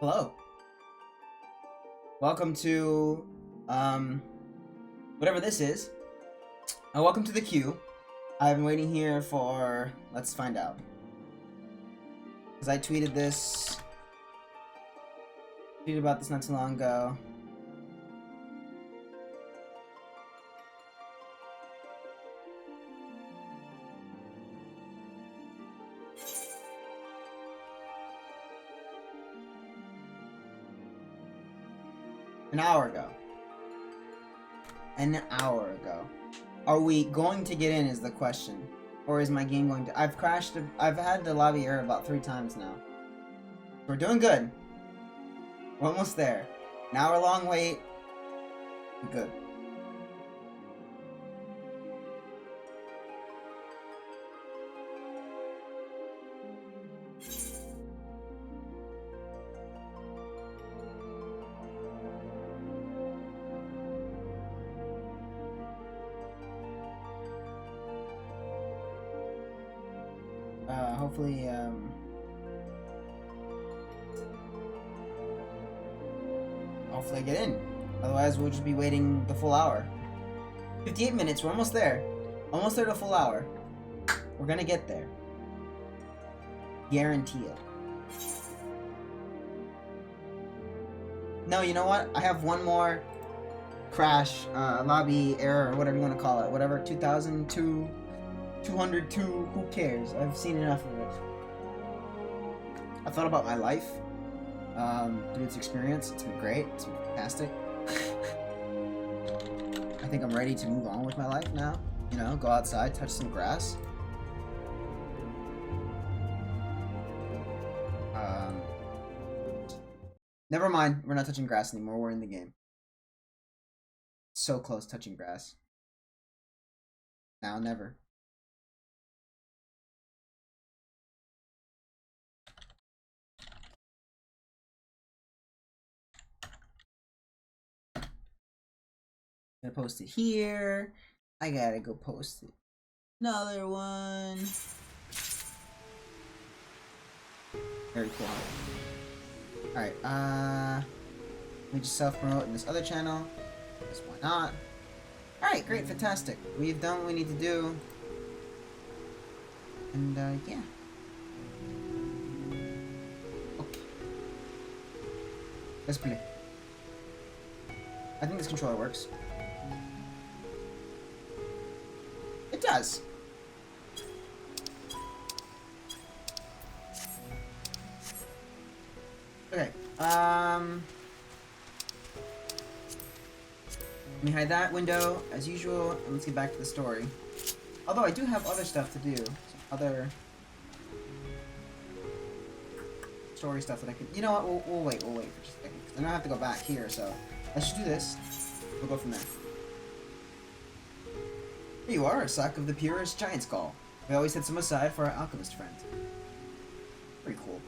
Hello. Welcome to, whatever this is. Welcome to the queue. I've been waiting here for, let's find out. Because I tweeted about this not too long ago. An hour ago. An hour ago. Are we going to get in is the question. Or is my game going to... I've had the lobby error about 3 times now. We're doing good. We're almost there. An hour long wait. We're good. Hopefully I get in. Otherwise, we'll just be waiting the full hour. 58 minutes, we're almost there. Almost there to full hour. We're gonna get there. Guarantee it. No, you know what? I have one more crash, lobby error, or whatever you want to call it. Whatever, 2002, 202, who cares? I've seen enough of it. I thought about my life through its experience. It's been great. It's been fantastic. I think I'm ready to move on with my life now. You know, go outside, touch some grass. Never mind. We're not touching grass anymore. We're in the game. So close touching grass. Now, never. I'm gonna post it here. I gotta go post it. Another one. Very cool. Alright, let me just self-promote in this other channel. Because why not? Alright, great, fantastic. We've done what we need to do. And, yeah. Okay. That's pretty. I think this controller works. It does. Okay, let me hide that window, as usual, and let's get back to the story. Although I do have other stuff to do. Some other story stuff that I could... You know what, we'll wait for just a second. I don't have to go back here, so... Let's just do this. We'll go from there. Here you are, a sack of the purest giant skull. We always set some aside for our alchemist friend. Pretty cool.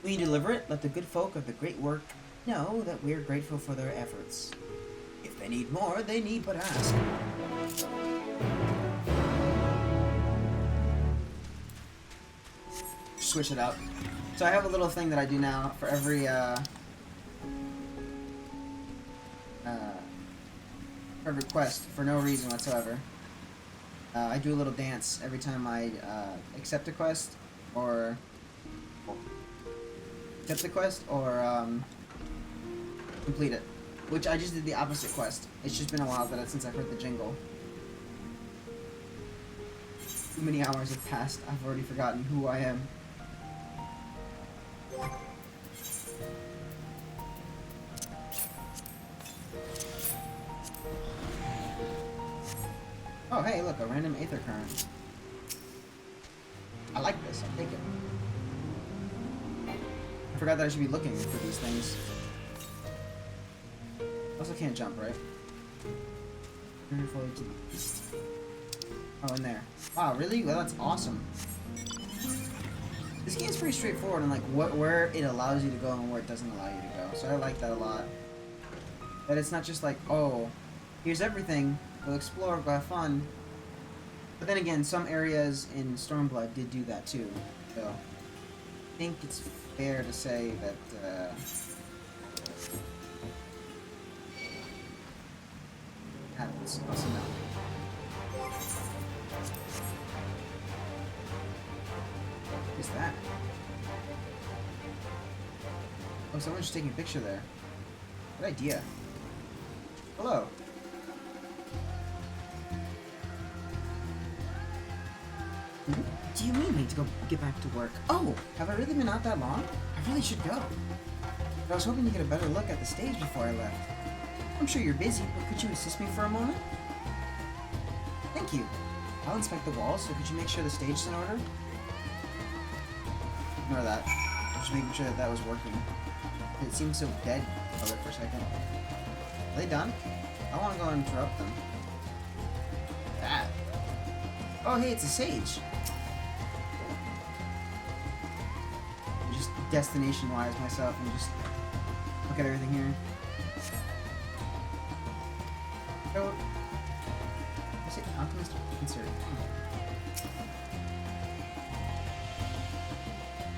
Will you deliver it? Let the good folk of the great work know that we're grateful for their efforts. If they need more, they need but ask. Switch it up. So I have a little thing that I do now for every quest for no reason whatsoever. I do a little dance every time I accept a quest or complete it. Which I just did the opposite quest. It's just been a while since I've heard the jingle. Too many hours have passed. I've already forgotten who I am. Oh, hey, look, a random aether current. I like this. I'll take it. I forgot that I should be looking for these things. Also can't jump, right? Forward to the east. Oh, in there. Wow, really? Well, that's awesome. This game's pretty straightforward on like where it allows you to go and where it doesn't allow you to go. So I like that a lot. That it's not just like, oh, here's everything. We'll explore, we'll have fun. But then again, some areas in Stormblood did do that too. So I think it's fair to say that happens. Also no. What is that? Oh, someone's just taking a picture there. Good idea. Hello. What do you mean need to go get back to work? Oh, have I really been out that long? I really should go. But I was hoping to get a better look at the stage before I left. I'm sure you're busy, but could you assist me for a moment? Thank you. I'll inspect the walls, so could you make sure the stage is in order? Ignore that. I'm just making sure that that was working. It seemed so dead for a second. Are they done? I want to go and interrupt them. That. Oh, hey, it's a sage. Just destination-wise myself and just look at everything here. So, is it Alchemist or Insert?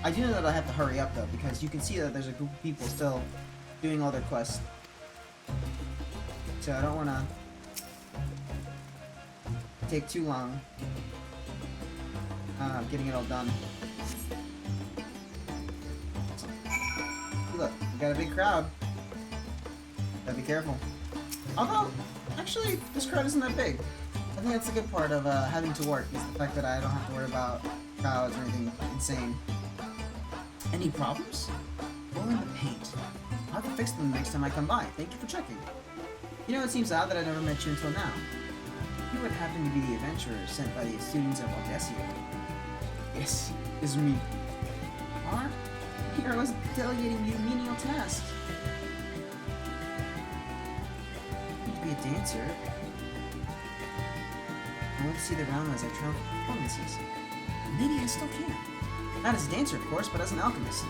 I do know that I have to hurry up though, because you can see that there's a group of people still doing all their quests. So I don't want to take too long getting it all done. Look, we got a big crowd. Gotta be careful. Although, actually, this crowd isn't that big. I think that's the good part of having to work, is the fact that I don't have to worry about crowds or anything insane. Any problems? Blowing the paint. I'll have to fix them the next time I come by. Thank you for checking. You know, it seems odd that I never met you until now. You would happen to be the adventurer sent by the students of Odessia. Yes, it's me. What? Here I was delegating you menial tasks. I need to be a dancer. I want to see the realm as I travel for performances. Maybe I still can. Not as a dancer, of course, but as an alchemist.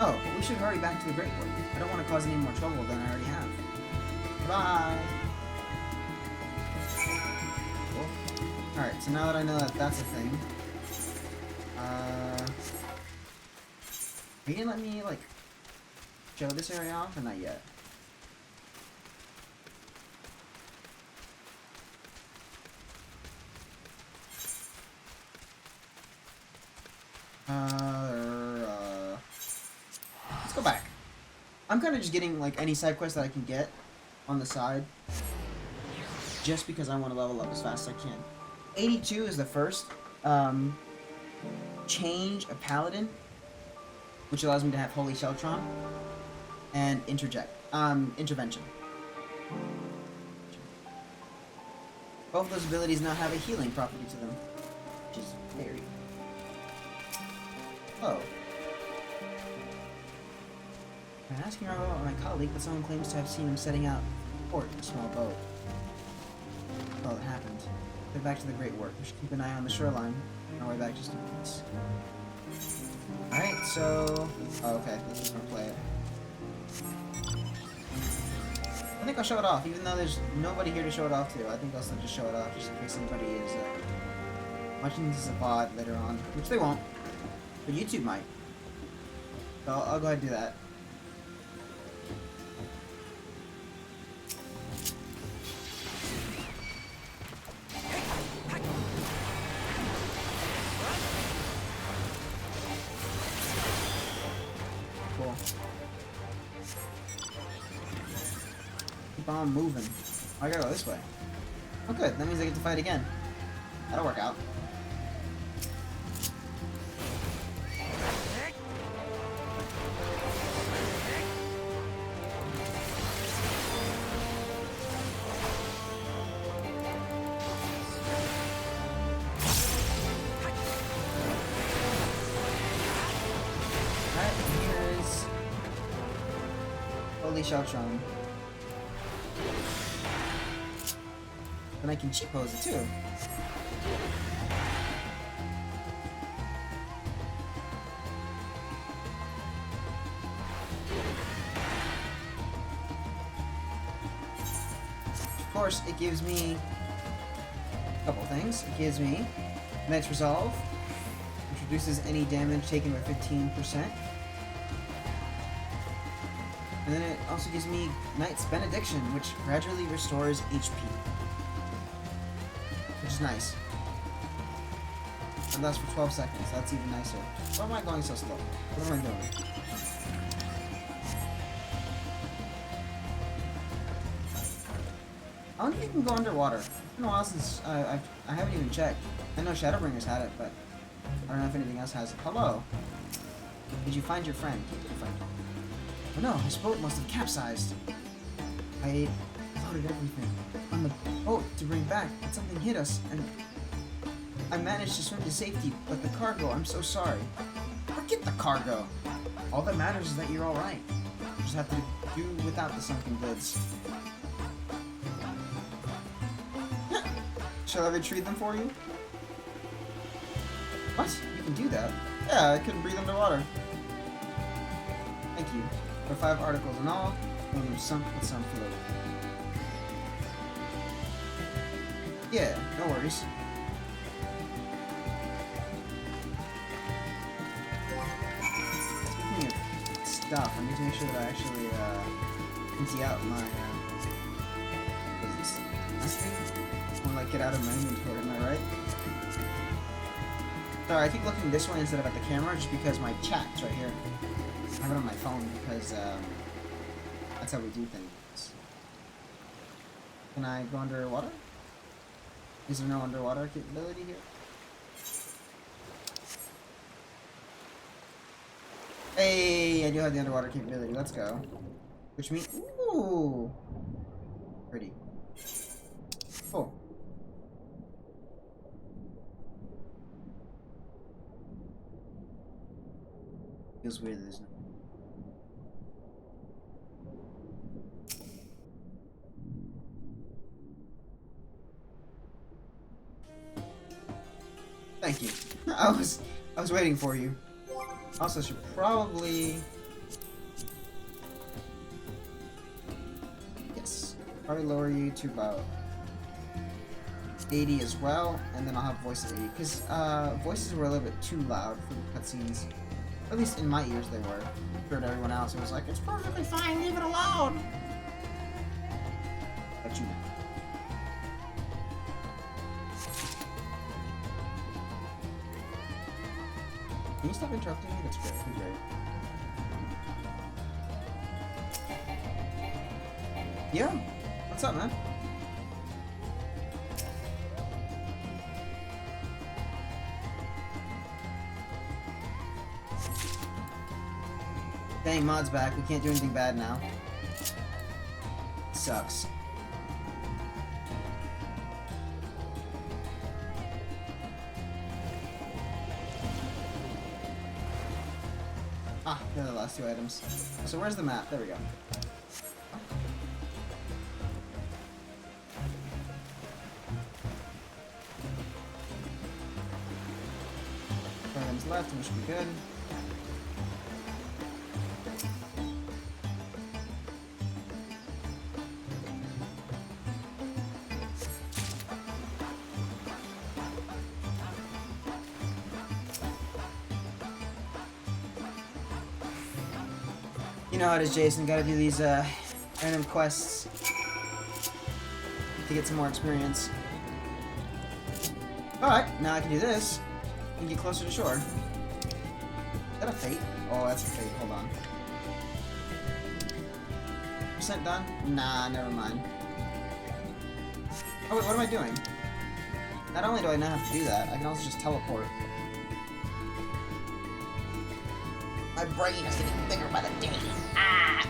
Oh, but we should hurry back to the Great Wood. I don't want to cause any more trouble than I already have. Bye! Cool. Alright, so now that I know that that's a thing, you didn't let me, like, show this area off, or not yet? Let's go back. I'm kind of just getting, like, any side quest that I can get on the side, just because I want to level up as fast as I can. 82 is the first. Change a paladin, which allows me to have Holy Sheltron, and intervention. Both of those abilities now have a healing property to them, which is very... Oh. I'm asking around about my colleague, but someone claims to have seen him setting out port in a small boat. Well, it happened. Get back to the Great Work. We should keep an eye on the shoreline on our way back just in case. Alright, so... Oh, okay. Let's just gonna play it. I think I'll show it off, even though there's nobody here to show it off to. I think I'll still just show it off, just in case anybody is watching this as a VOD later on. Which they won't. But YouTube might. So I'll go ahead and do that. Cool. Keep on moving. Oh, I gotta go this way. Oh good, that means I get to fight again. That'll work out. Holy Sheltron. And I can cheat pose it too. Of course, it gives me a couple things. It gives me Knight's Resolve, introduces any damage taken by 15%. And then it also gives me Knight's Benediction, which gradually restores HP. Which is nice. And that's for 12 seconds. That's even nicer. Why am I going so slow? What am I doing? I wonder if you can go underwater. It's been a while since I haven't even checked. I know Shadowbringers had it, but I don't know if anything else has it. Hello. Did you find your friend? Oh no, his boat must have capsized. I loaded everything on the boat to bring back, but something hit us, and I managed to swim to safety, but the cargo, I'm so sorry. Forget the cargo. All that matters is that you're alright. You just have to do without the sunken goods. Shall I retrieve them for you? What? You can do that? Yeah, I couldn't breathe underwater. Thank you. There are 5 articles in all, one of them sunk with some float. Yeah, no worries. Speaking of stuff, I need to make sure that I actually empty out my what is this? Last thing? More like get out of my inventory, am I right? Sorry, I keep looking this way instead of at the camera just because my chat's right here. I have it on my phone because that's how we do things. Can I go underwater? Is there no underwater capability here? Hey, I do have the underwater capability. Let's go. Which means, ooh, pretty. Cool. Feels weird, isn't it? Thank you. I was waiting for you. Also, should probably probably lower you to about 80 as well, and then I'll have voices 80 because voices were a little bit too loud for the cutscenes. At least in my ears they were. Compared to everyone else, it was like, it's perfectly fine, leave it alone. But you know. Can you stop interrupting me? That's great. You're great. Yeah. What's up, man? Dang, mod's back. We can't do anything bad now. Sucks. Ah, they're the last 2 items. So where's the map? There we go. 4 items left, and we should be good. You know how it is, Jason. Gotta do these random quests to get some more experience. Alright, now I can do this and get closer to shore. Is that a fate? Oh, that's a fate. Hold on. Percent done? Nah, never mind. Oh wait, what am I doing? Not only do I not have to do that, I can also just teleport. My brain is getting bigger by the day. Ah!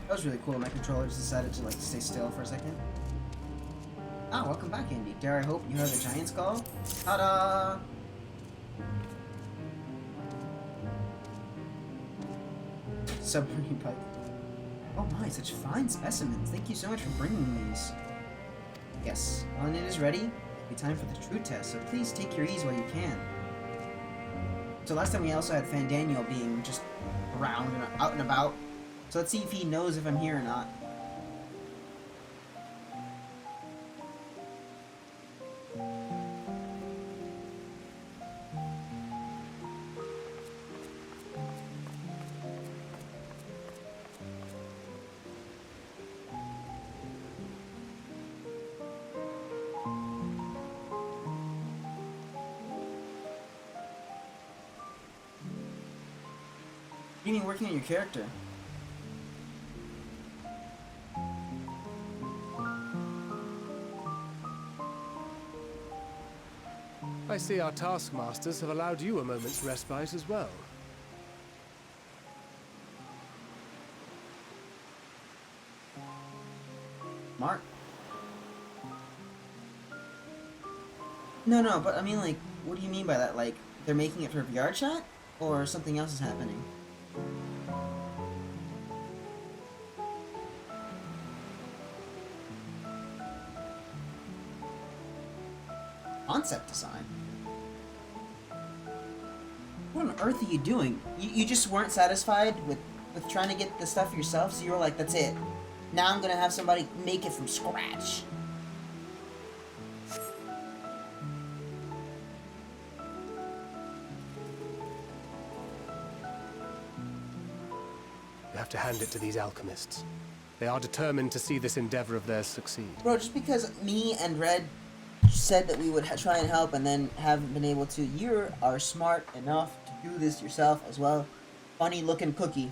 That was really cool. My controller just decided to like stay still for a second. Ah, welcome back, Andy. Dare I hope you heard the giant's call? Ta-da! Submarine pipe. Oh my, such fine specimens. Thank you so much for bringing these. Yes, when it is ready, it'll be time for the true test, so please take your ease while you can. So last time we also had Fandaniel being just around and out and about. So let's see if he knows if I'm here or not. What do you mean working on your character? I see our taskmasters have allowed you a moment's respite as well. Mark? No, but I mean, like, what do you mean by that? Like, they're making it for VR chat? Or something else is happening? Concept design? What on earth are you doing? You just weren't satisfied with trying to get the stuff yourself, so you were like, that's it. Now I'm gonna have somebody make it from scratch. You have to hand it to these alchemists. They are determined to see this endeavor of theirs succeed. Bro, just because me and Red said that we would try and help and then haven't been able to, you are smart enough to do this yourself as well. Funny looking cookie.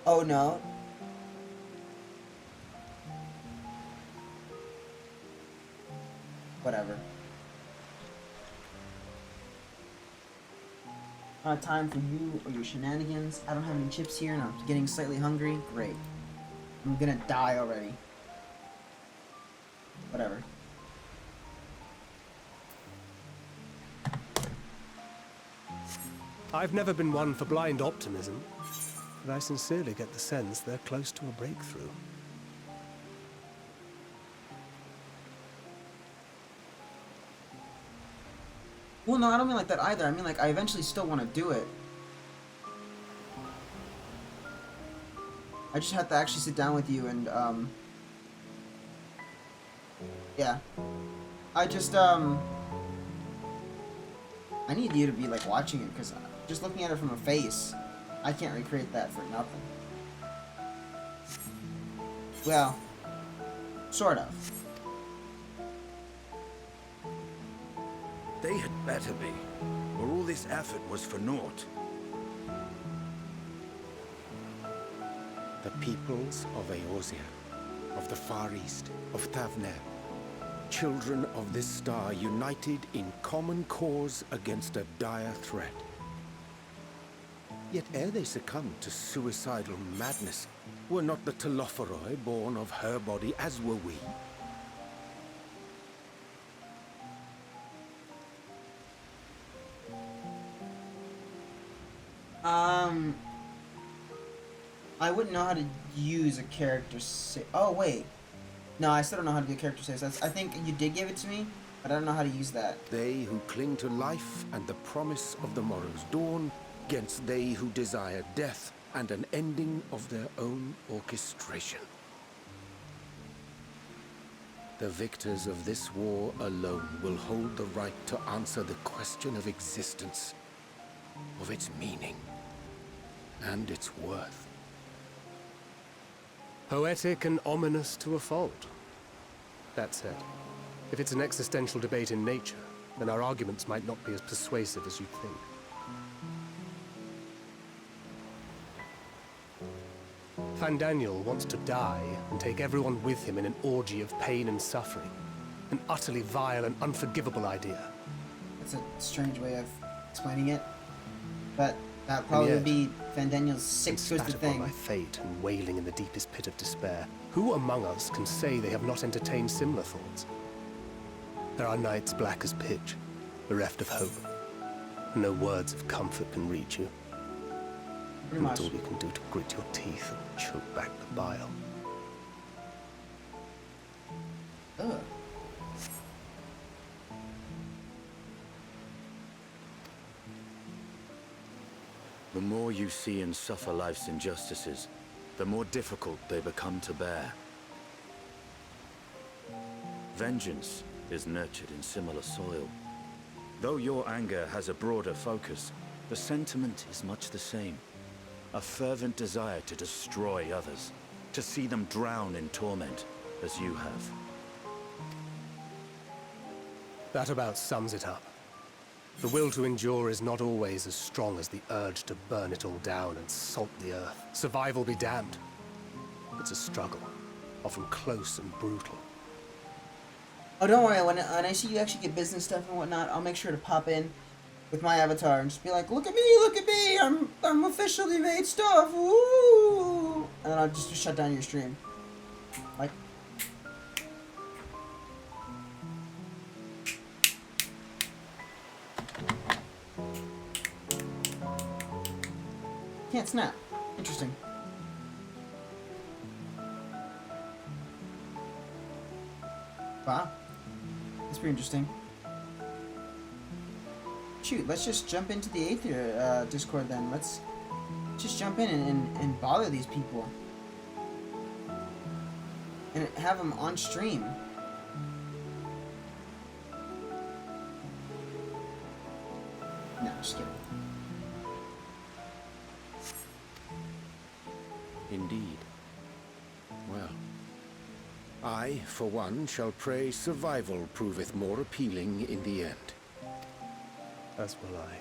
Oh no. Whatever. Not time for you or your shenanigans. I don't have any chips here and I'm getting slightly hungry. Great. I'm gonna die already. Whatever. I've never been one for blind optimism, but I sincerely get the sense they're close to a breakthrough. Well, no, I don't mean like that either. I mean, like, I eventually still want to do it. I just have to actually sit down with you and, yeah. I just, I need you to be, like, watching it, because just looking at it from a face, I can't recreate that for nothing. Well, sort of. They had better be, or all this effort was for naught. The peoples of Eorzea, of the Far East, of Thavner, children of this star united in common cause against a dire threat. Yet ere they succumbed to suicidal madness, were not the Telophoroi born of her body as were we? I wouldn't know how to use a character save. Oh, wait. No, I still don't know how to do character saves. I think you did give it to me, but I don't know how to use that. They who cling to life and the promise of the morrow's dawn, against they who desire death and an ending of their own orchestration. The victors of this war alone will hold the right to answer the question of existence, of its meaning, and its worth. Poetic and ominous to a fault. That said, if it's an existential debate in nature, then our arguments might not be as persuasive as you'd think. Fandaniel wants to die and take everyone with him in an orgy of pain and suffering. An utterly vile and unforgivable idea. That's a strange way of explaining it, but that probably would be Fandaniel's sick, twisted thing. By fate and wailing in the deepest pit of despair, who among us can say they have not entertained similar thoughts? There are nights black as pitch, bereft of hope, and no words of comfort can reach you. Pretty much. It's all you can do to grit your teeth and choke back the bile. Ugh. The more you see and suffer life's injustices, the more difficult they become to bear. Vengeance is nurtured in similar soil. Though your anger has a broader focus, the sentiment is much the same. A fervent desire to destroy others, to see them drown in torment, as you have. That about sums it up. The will to endure is not always as strong as the urge to burn it all down and salt the earth. Survival be damned. It's a struggle, often close and brutal. Oh, don't worry. When I see you actually get business stuff and whatnot, I'll make sure to pop in with my avatar and just be like, look at me, I'm officially made stuff, woo! And then I'll just shut down your stream. Like, can't snap. Interesting. Wow. That's pretty interesting. Shoot, let's just jump into the Aether Discord then. Let's just jump in and bother these people. And have them on stream. No, just kidding. Indeed. Well, I, for one, shall pray survival proveth more appealing in the end. As will I.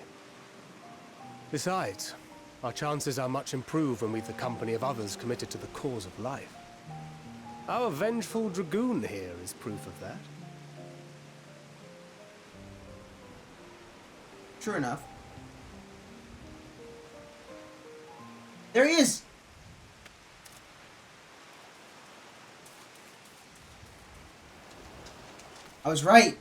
Besides, our chances are much improved when we've the company of others committed to the cause of life. Our vengeful dragoon here is proof of that. True enough. There he is! I was right.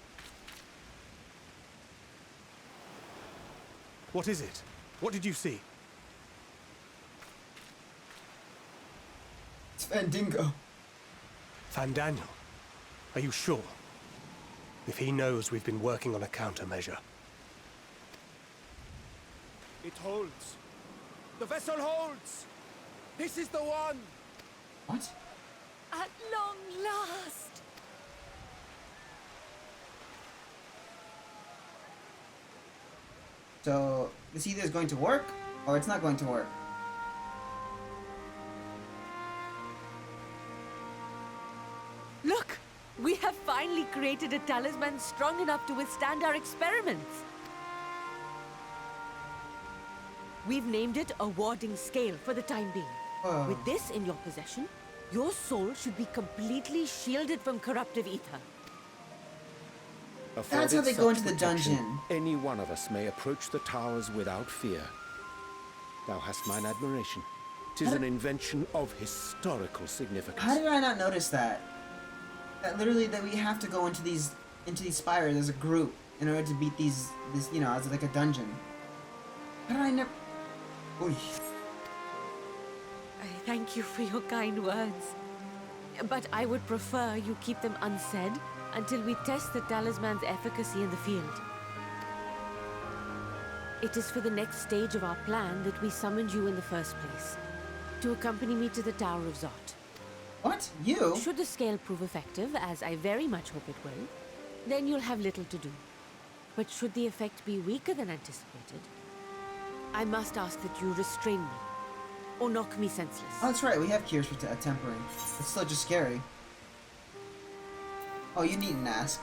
What is it? What did you see? It's Fandingo. Fandaniel, are you sure? If he knows we've been working on a countermeasure. It holds. The vessel holds. This is the one. What? At long last. So, this either is going to work, or it's not going to work. Look! We have finally created a talisman strong enough to withstand our experiments. We've named it a warding scale for the time being. Whoa. With this in your possession, your soul should be completely shielded from corruptive ether. That's how they go such into the protection, dungeon. Any one of us may approach the towers without fear. Thou hast mine admiration. 'Tis an invention of historical significance. How did I not notice that? That literally that we have to go into these spires as a group in order to beat this, you know, as like a dungeon. How did I never? Oy. I thank you for your kind words. But I would prefer you keep them unsaid until we test the talisman's efficacy in the field. It is for the next stage of our plan that we summoned you in the first place, to accompany me to the Tower of Zot. What? You? Should the scale prove effective, as I very much hope it will, then you'll have little to do. But should the effect be weaker than anticipated, I must ask that you restrain me, or knock me senseless. Oh, that's right. We have cures for tempering. It's still just scary. Oh, you needn't ask.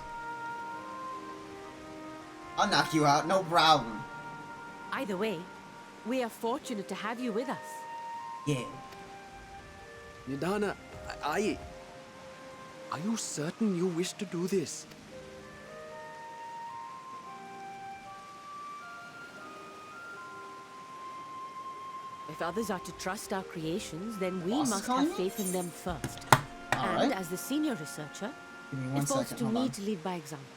I'll knock you out, no problem. Either way, we are fortunate to have you with us. Yeah. Nidana, are you certain you wish to do this? If others are to trust our creations, then we Boss is must calling have me? faith in them first. All And right. as the senior researcher, Give me it 1 falls second. to Hold me on. to lead by example.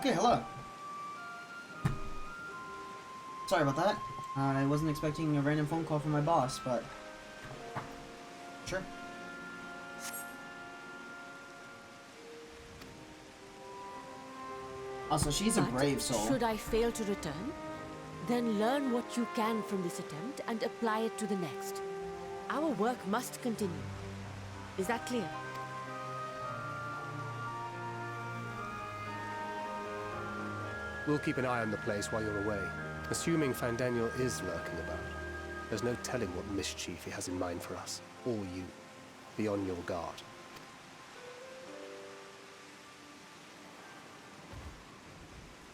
Okay, hello. Sorry about that. I wasn't expecting a random phone call from my boss, but... Sure. Also, she's a But brave soul. should I fail to return, then learn what you can from this attempt and apply it to the next. Our work must continue. Is that clear? We'll keep an eye on the place while you're away, assuming Fandaniel is lurking about. There's no telling what mischief he has in mind for us, or you. Be on your guard.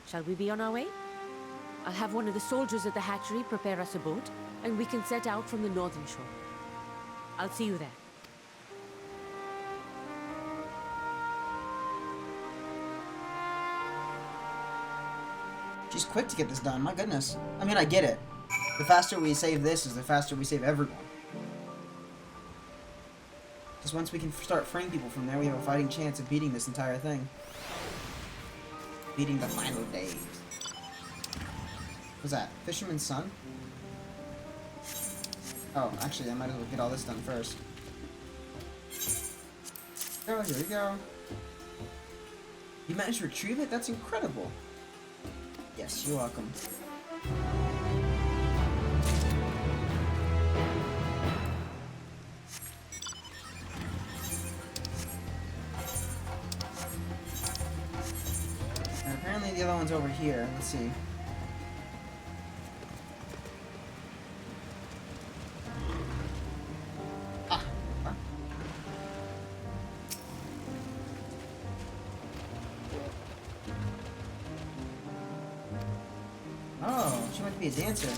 Shall we be on our way? I'll have one of the soldiers at the hatchery prepare us a boat, and we can set out from the northern shore. I'll see you there. She's quick to get this done, my goodness. I mean, I get it. The faster we save this is the faster we save everyone. Because once we can start freeing people from there, we have a fighting chance of beating this entire thing. Beating the final days. What's that? Fisherman's son? Oh, actually, I might as well get all this done first. Oh, here we go. You managed to retrieve it? That's incredible. Yes, you're welcome. And apparently the other one's over here. Let's see. Ah. Ah. Oh, she might be a dancer.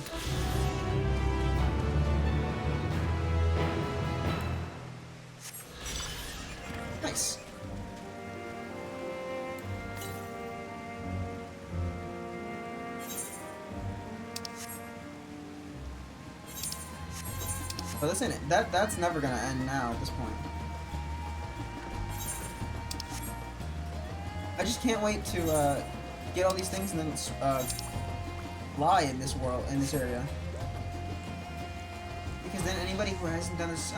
Nice. But listen, that's never gonna end now at this point. I just can't wait to get all these things and then fly in this world, in this area. Because then anybody who hasn't done this,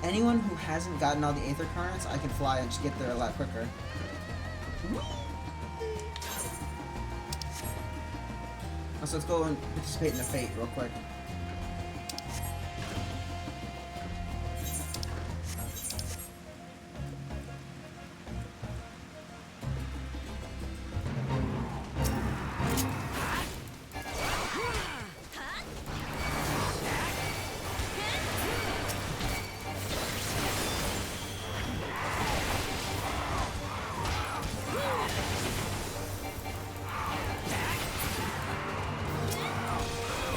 anyone who hasn't gotten all the Aether Currents, I can fly and just get there a lot quicker. So let's go and participate in the fate real quick.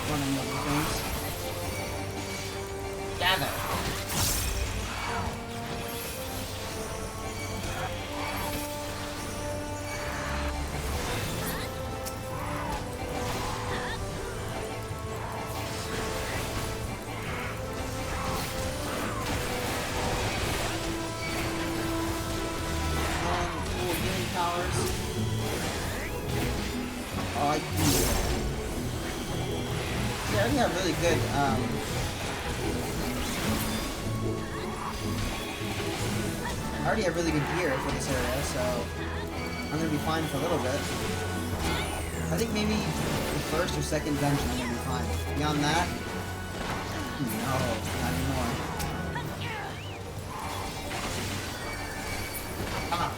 One of the other things. Gather. Cool healing powers. Oh, yeah. Yeah, I already have really good, I already have really good gear for this area, so I'm gonna be fine for a little bit. I think maybe the first or second dungeon I'm gonna be fine. Beyond that, no, not anymore. Ah.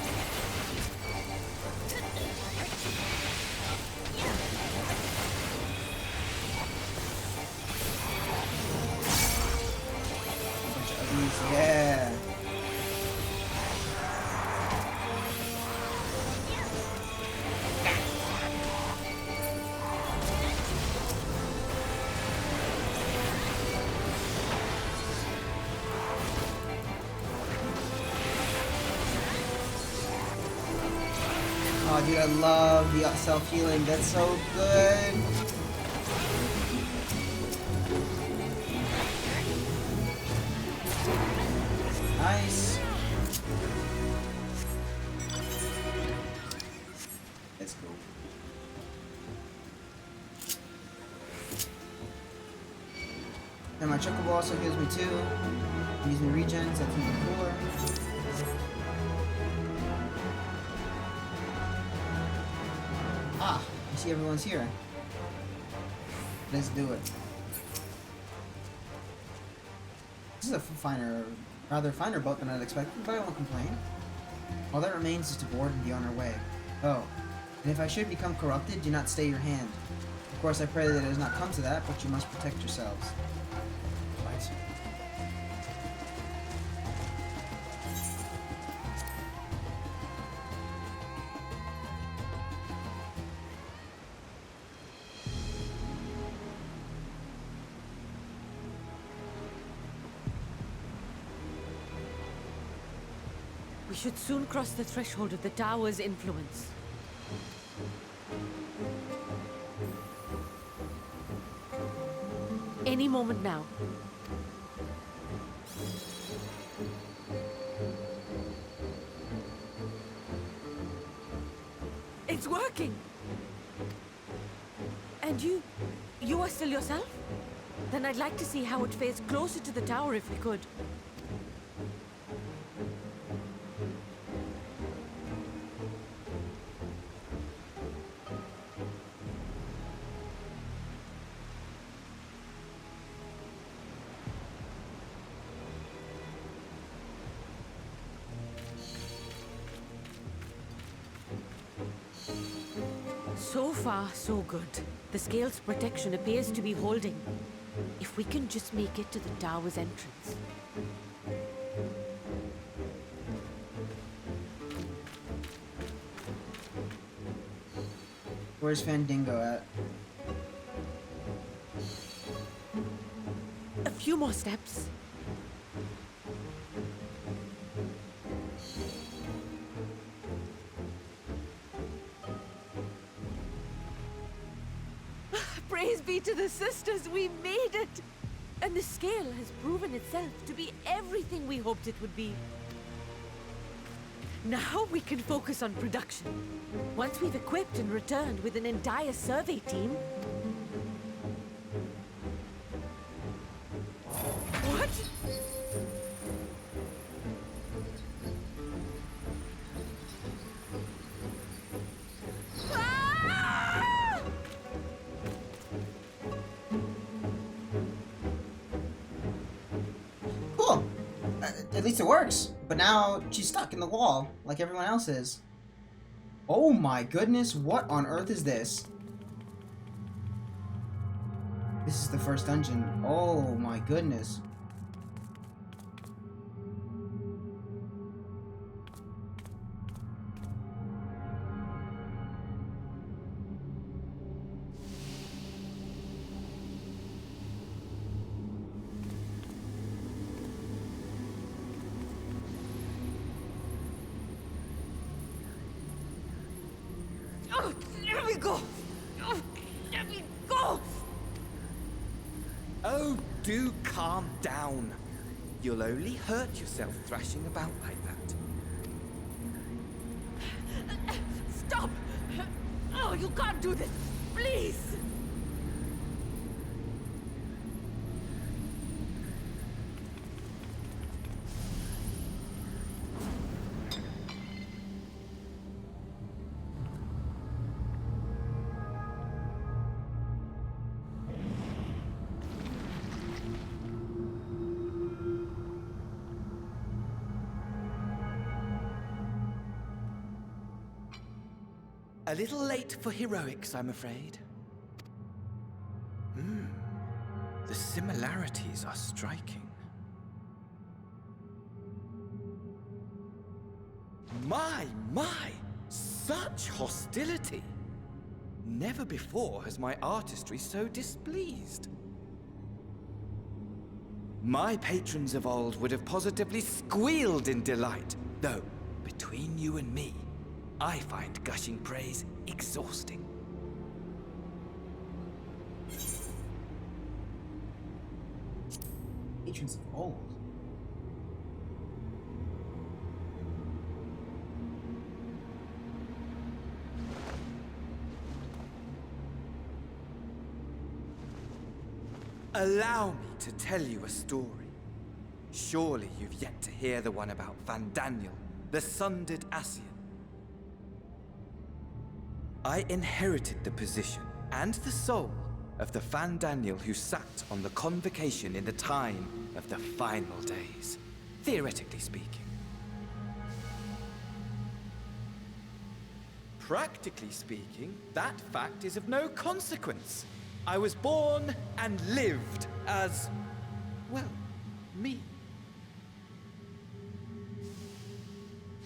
Yeah. Oh, dude, I love the self-healing. That's so good. Nice. And my chocobo also heals me too. I'm using regens, that's even cooler. Ah, I see everyone's here. Let's do it. This is a finer boat than I'd expected, but I won't complain. All that remains is to board and be on our way. Oh, and if I should become corrupted, do not stay your hand. Of course, I pray that it does not come to that, but you must protect yourselves. Right. We should soon cross the threshold of the tower's influence. Any moment now. It's working! And you are still yourself? Then I'd like to see how it fares closer to the tower if we could. So far, so good. The scale's protection appears to be holding. If we can just make it to the tower's entrance. Where's Fandango at? A few more steps. Praise be to the sisters, we made it! And the scale has proven itself to be everything we hoped it would be. Now we can focus on production. Once we've equipped and returned with an entire survey team. What? Cool! At least it works. But now she's stuck in the wall, like everyone else is. Oh my goodness, what on earth is this? This is the first dungeon. Oh my goodness. Oh, let me go! Oh, let me go! Oh, do calm down. You'll only hurt yourself thrashing about like that. Stop! Oh, you can't do this! Please! A little late for heroics, I'm afraid. The similarities are striking. My! Such hostility! Never before has my artistry so displeased. My patrons of old would have positively squealed in delight, though, between you and me, I find gushing praise exhausting. Patrons of old. Allow me to tell you a story. Surely you've yet to hear the one about Van Daniel, the sundered Ascian. I inherited the position and the soul of the Van Daniel who sat on the convocation in the time of the final days, theoretically speaking. Practically speaking, that fact is of no consequence. I was born and lived as, well, me.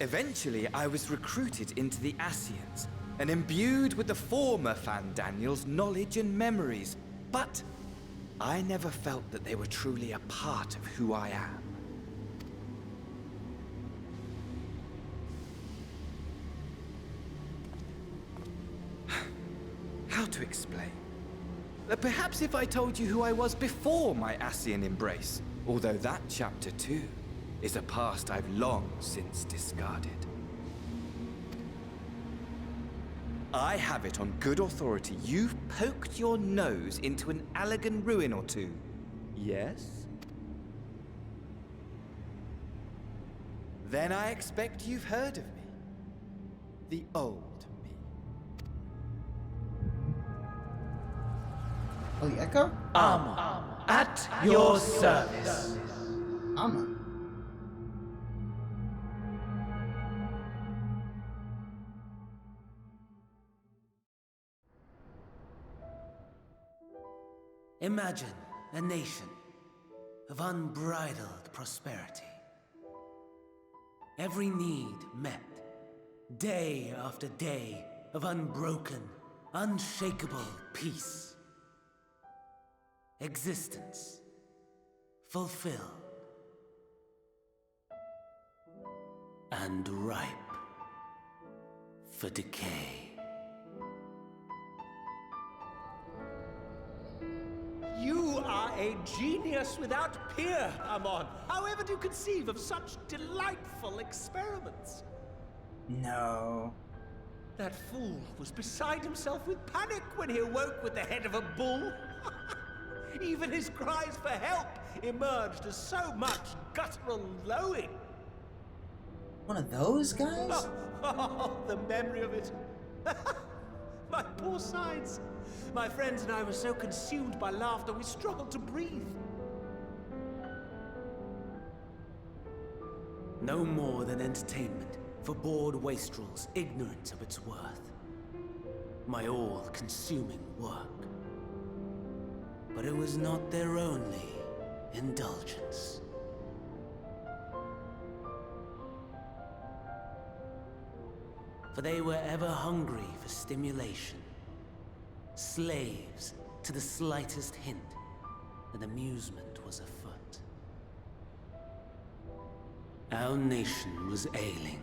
Eventually, I was recruited into the Ascians and imbued with the former Van Daniel's knowledge and memories, but I never felt that they were truly a part of who I am. How to explain? Perhaps if I told you who I was before my Ascian embrace, although that chapter too is a past I've long since discarded. I have it on good authority you've poked your nose into an Allegan ruin or two. Yes? Then I expect you've heard of me. The old me. Oh, the Echo? Armor, at your service. Amma. Imagine a nation of unbridled prosperity. Every need met, day after day of unbroken, unshakable peace. Existence fulfilled and ripe for decay. You are a genius without peer, Amon. However do you conceive of such delightful experiments? No. That fool was beside himself with panic when he awoke with the head of a bull. Even his cries for help emerged as so much guttural lowing. One of those guys? Oh, the memory of it. My poor sides. My friends and I were so consumed by laughter we struggled to breathe. No more than entertainment for bored wastrels ignorant of its worth. My all-consuming work. But it was not their only indulgence. For they were ever hungry for stimulation. Slaves to the slightest hint that amusement was afoot. Our nation was ailing,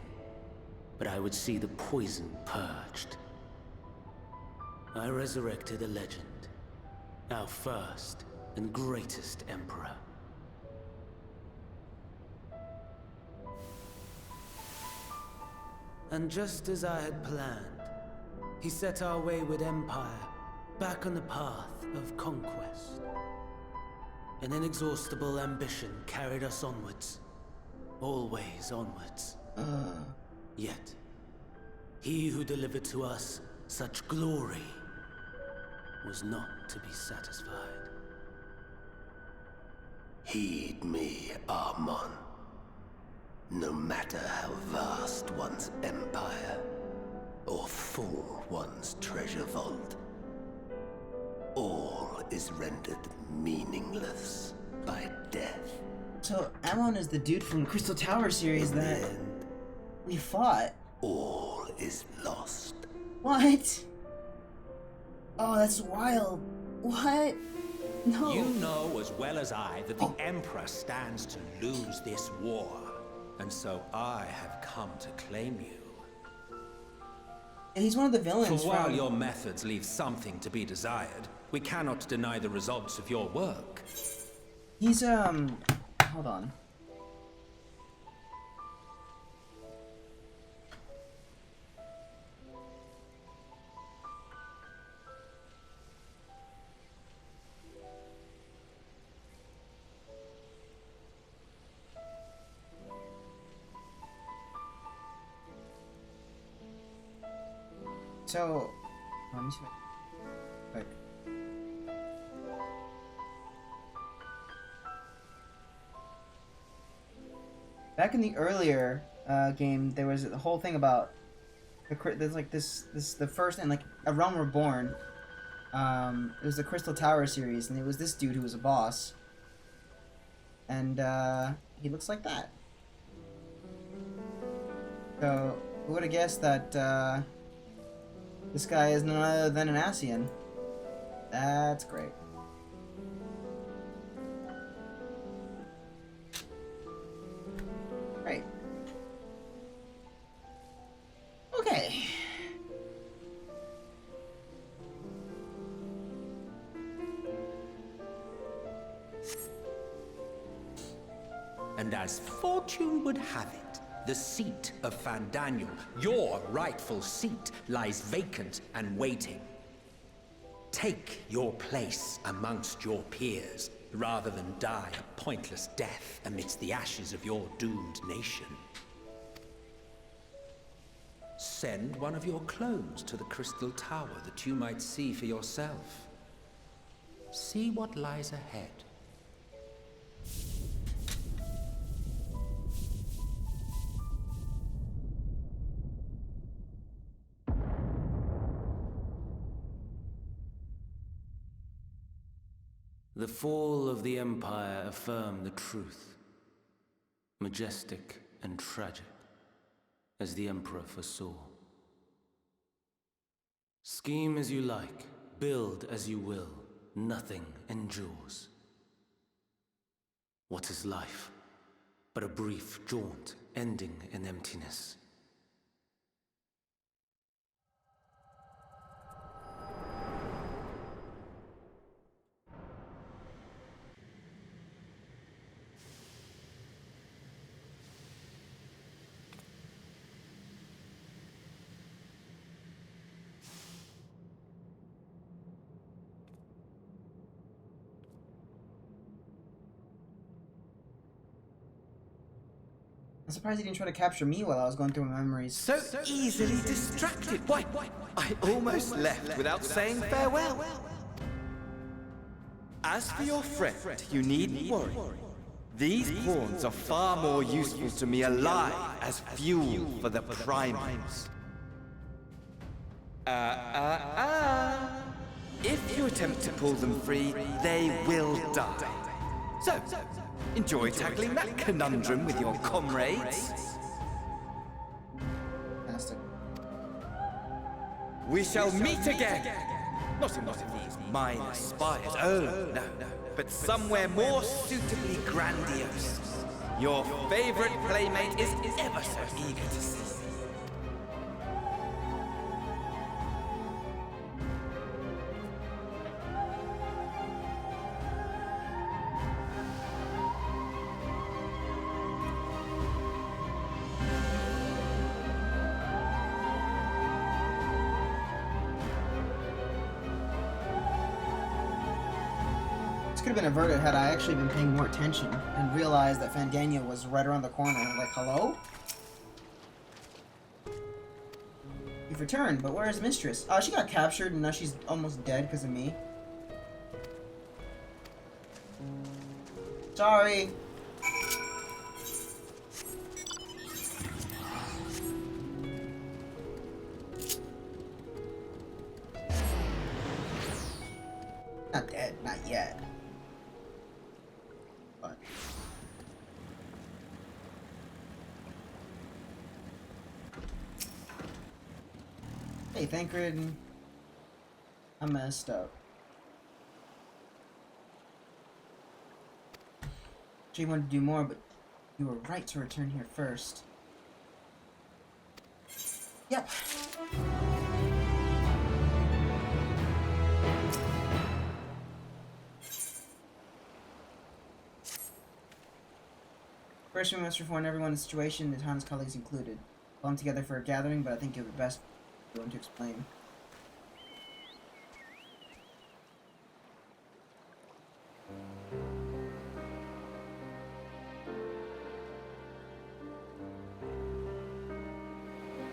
but I would see the poison purged. I resurrected a legend, our first and greatest emperor. And just as I had planned, he set our wayward empire back on the path of conquest. An inexhaustible ambition carried us onwards, always onwards. Yet, he who delivered to us such glory was not to be satisfied. Heed me, Armon. No matter how vast one's empire, or full one's treasure vault, all is rendered meaningless by death. So Amon is the dude from Crystal Tower series that we fought. All is lost. What? Oh, that's wild. What? No. You know as well as I that the Emperor stands to lose this war. And so I have come to claim you. He's one of the villains For while from... your methods leave something to be desired, we cannot deny the results of your work. He's, hold on. So, let me see. Quick. Back in the earlier game, there was a whole thing about there's like the first and like A Realm Reborn. It was the Crystal Tower series, and it was this dude who was a boss, and he looks like that. So who would have guessed that this guy is none other than an Ascian? That's great. Great. Okay. And as fortune would have it, the seat of Fandaniel, your rightful seat, lies vacant and waiting. Take your place amongst your peers, rather than die a pointless death amidst the ashes of your doomed nation. Send one of your clones to the Crystal Tower that you might see for yourself. See what lies ahead. The fall of the Empire affirmed the truth. Majestic and tragic, as the Emperor foresaw. Scheme as you like, build as you will, nothing endures. What is life but a brief jaunt ending in emptiness? I'm surprised he didn't try to capture me while I was going through my memories. So easily distracted. Why, I almost left without saying farewell. As for your friend, you needn't worry. These pawns are far more useful to me alive as fuel for the primals. If you attempt to pull them free, they will die. So, enjoy tackling that conundrum with your comrades. Fantastic. We shall meet again! Not in one of these minor spires, oh no, but somewhere more suitably grandiose. Your favorite playmate is ever so eager to see. Could have been averted had I actually been paying more attention and realized that Fandania was right around the corner. Like, hello? You've returned, but where is Mistress? Oh, she got captured and now she's almost dead because of me. Sorry. Not dead, not yet. But hey, Thancred, I messed up. She wanted to do more, but you were right to return here first. Yep. First, we must inform everyone the situation, and Han's colleagues included. Call them together for a gathering, but I think it would be best for them to explain.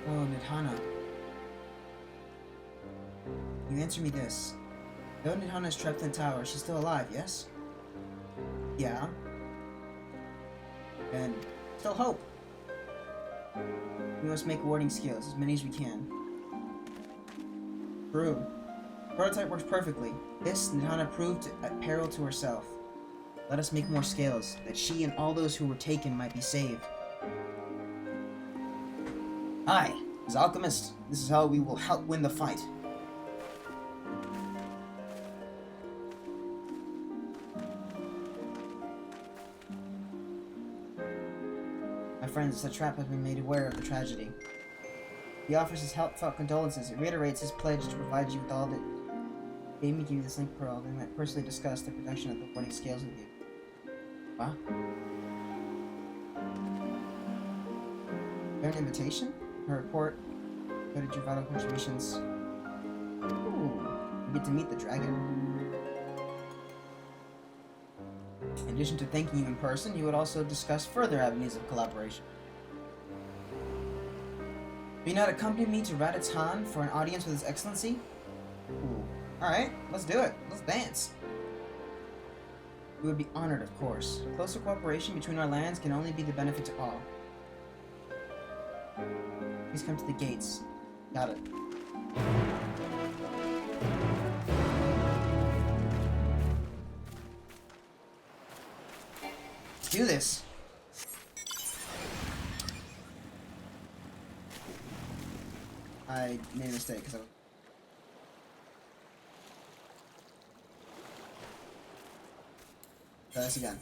Oh, Nidhana. answer me this. Though Nidhana is trapped in the tower, she's still alive, yes? Yeah. And still hope. We must make warding skills, as many as we can. True. Prototype works perfectly. This, Nidhana proved at peril to herself. Let us make more scales, that she and all those who were taken might be saved. Hi, as alchemist, this is how we will help win the fight. My friends, the trap has been made aware of the tragedy. He offers his heartfelt condolences. It reiterates his pledge to provide you with all that. Gave me to you this link pearl, they might personally discuss the production of the warding scales with you. What? An invitation? Her report noted your vital contributions. Ooh, you get to meet the dragon. In addition to thanking you in person, you would also discuss further avenues of collaboration. Will you not accompany me to Raditz for an audience with His Excellency? Ooh. Alright, let's do it. Let's dance. We would be honored, of course. Closer cooperation between our lands can only be the benefit to all. Please come to the gates. Got it. Do this. I made a mistake because I... Try this again.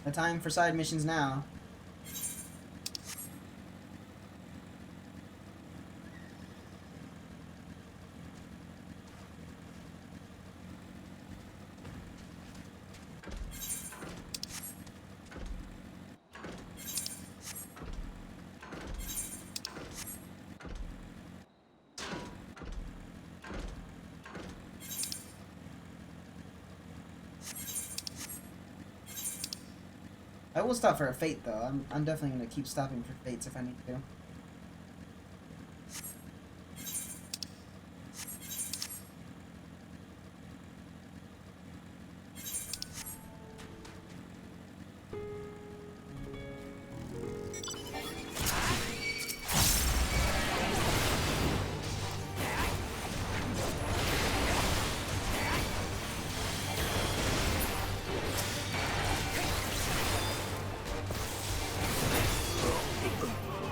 The time for side missions now. I will stop for a fate though. I'm definitely gonna keep stopping for fates if I need to.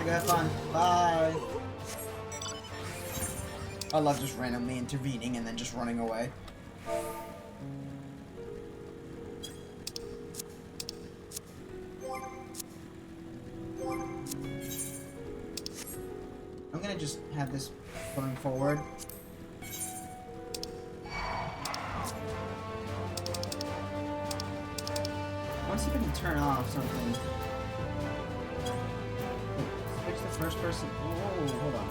Have fun. Bye. I love just randomly intervening and then just running away. I'm gonna just have this going forward. I want to see if I can turn off something. Switch the first person. Oh, hold on.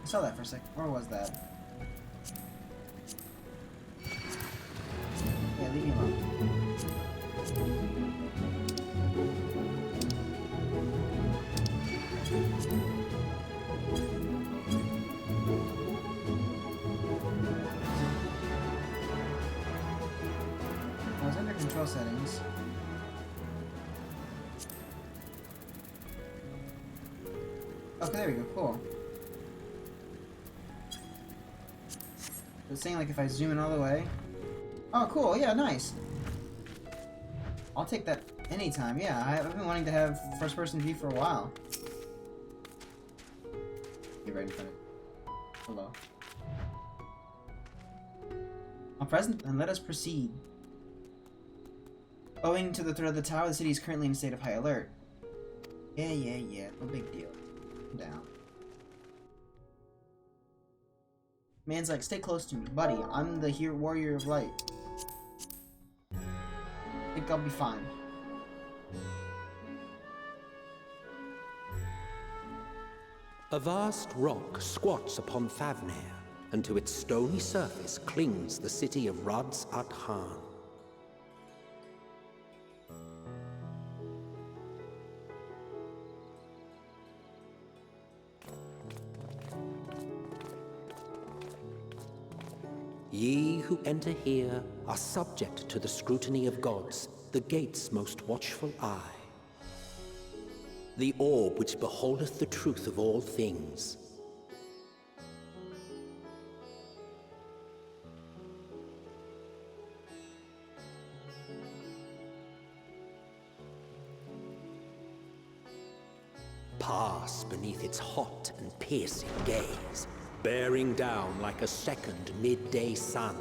I saw that for a second. Where was that? Yeah, leave me alone. I was under control settings. Okay, there we go. Cool. It's saying like if I zoom in all the way. Oh, cool. Yeah, nice. I'll take that anytime. Yeah, I've been wanting to have first-person view for a while. Get right in front of it. Hello. I'm present, and let us proceed. Owing to the threat of the tower, the city is currently in a state of high alert. Yeah. No big deal. I'm down. Man's like, stay close to me. Buddy, I'm the warrior of light. I think I'll be fine. A vast rock squats upon Favnir, and to its stony surface clings the city of Radz-at-Han. Ye who enter here are subject to the scrutiny of gods, the gate's most watchful eye. The orb which beholdeth the truth of all things. Pass beneath its hot and piercing gaze, bearing down like a second midday sun.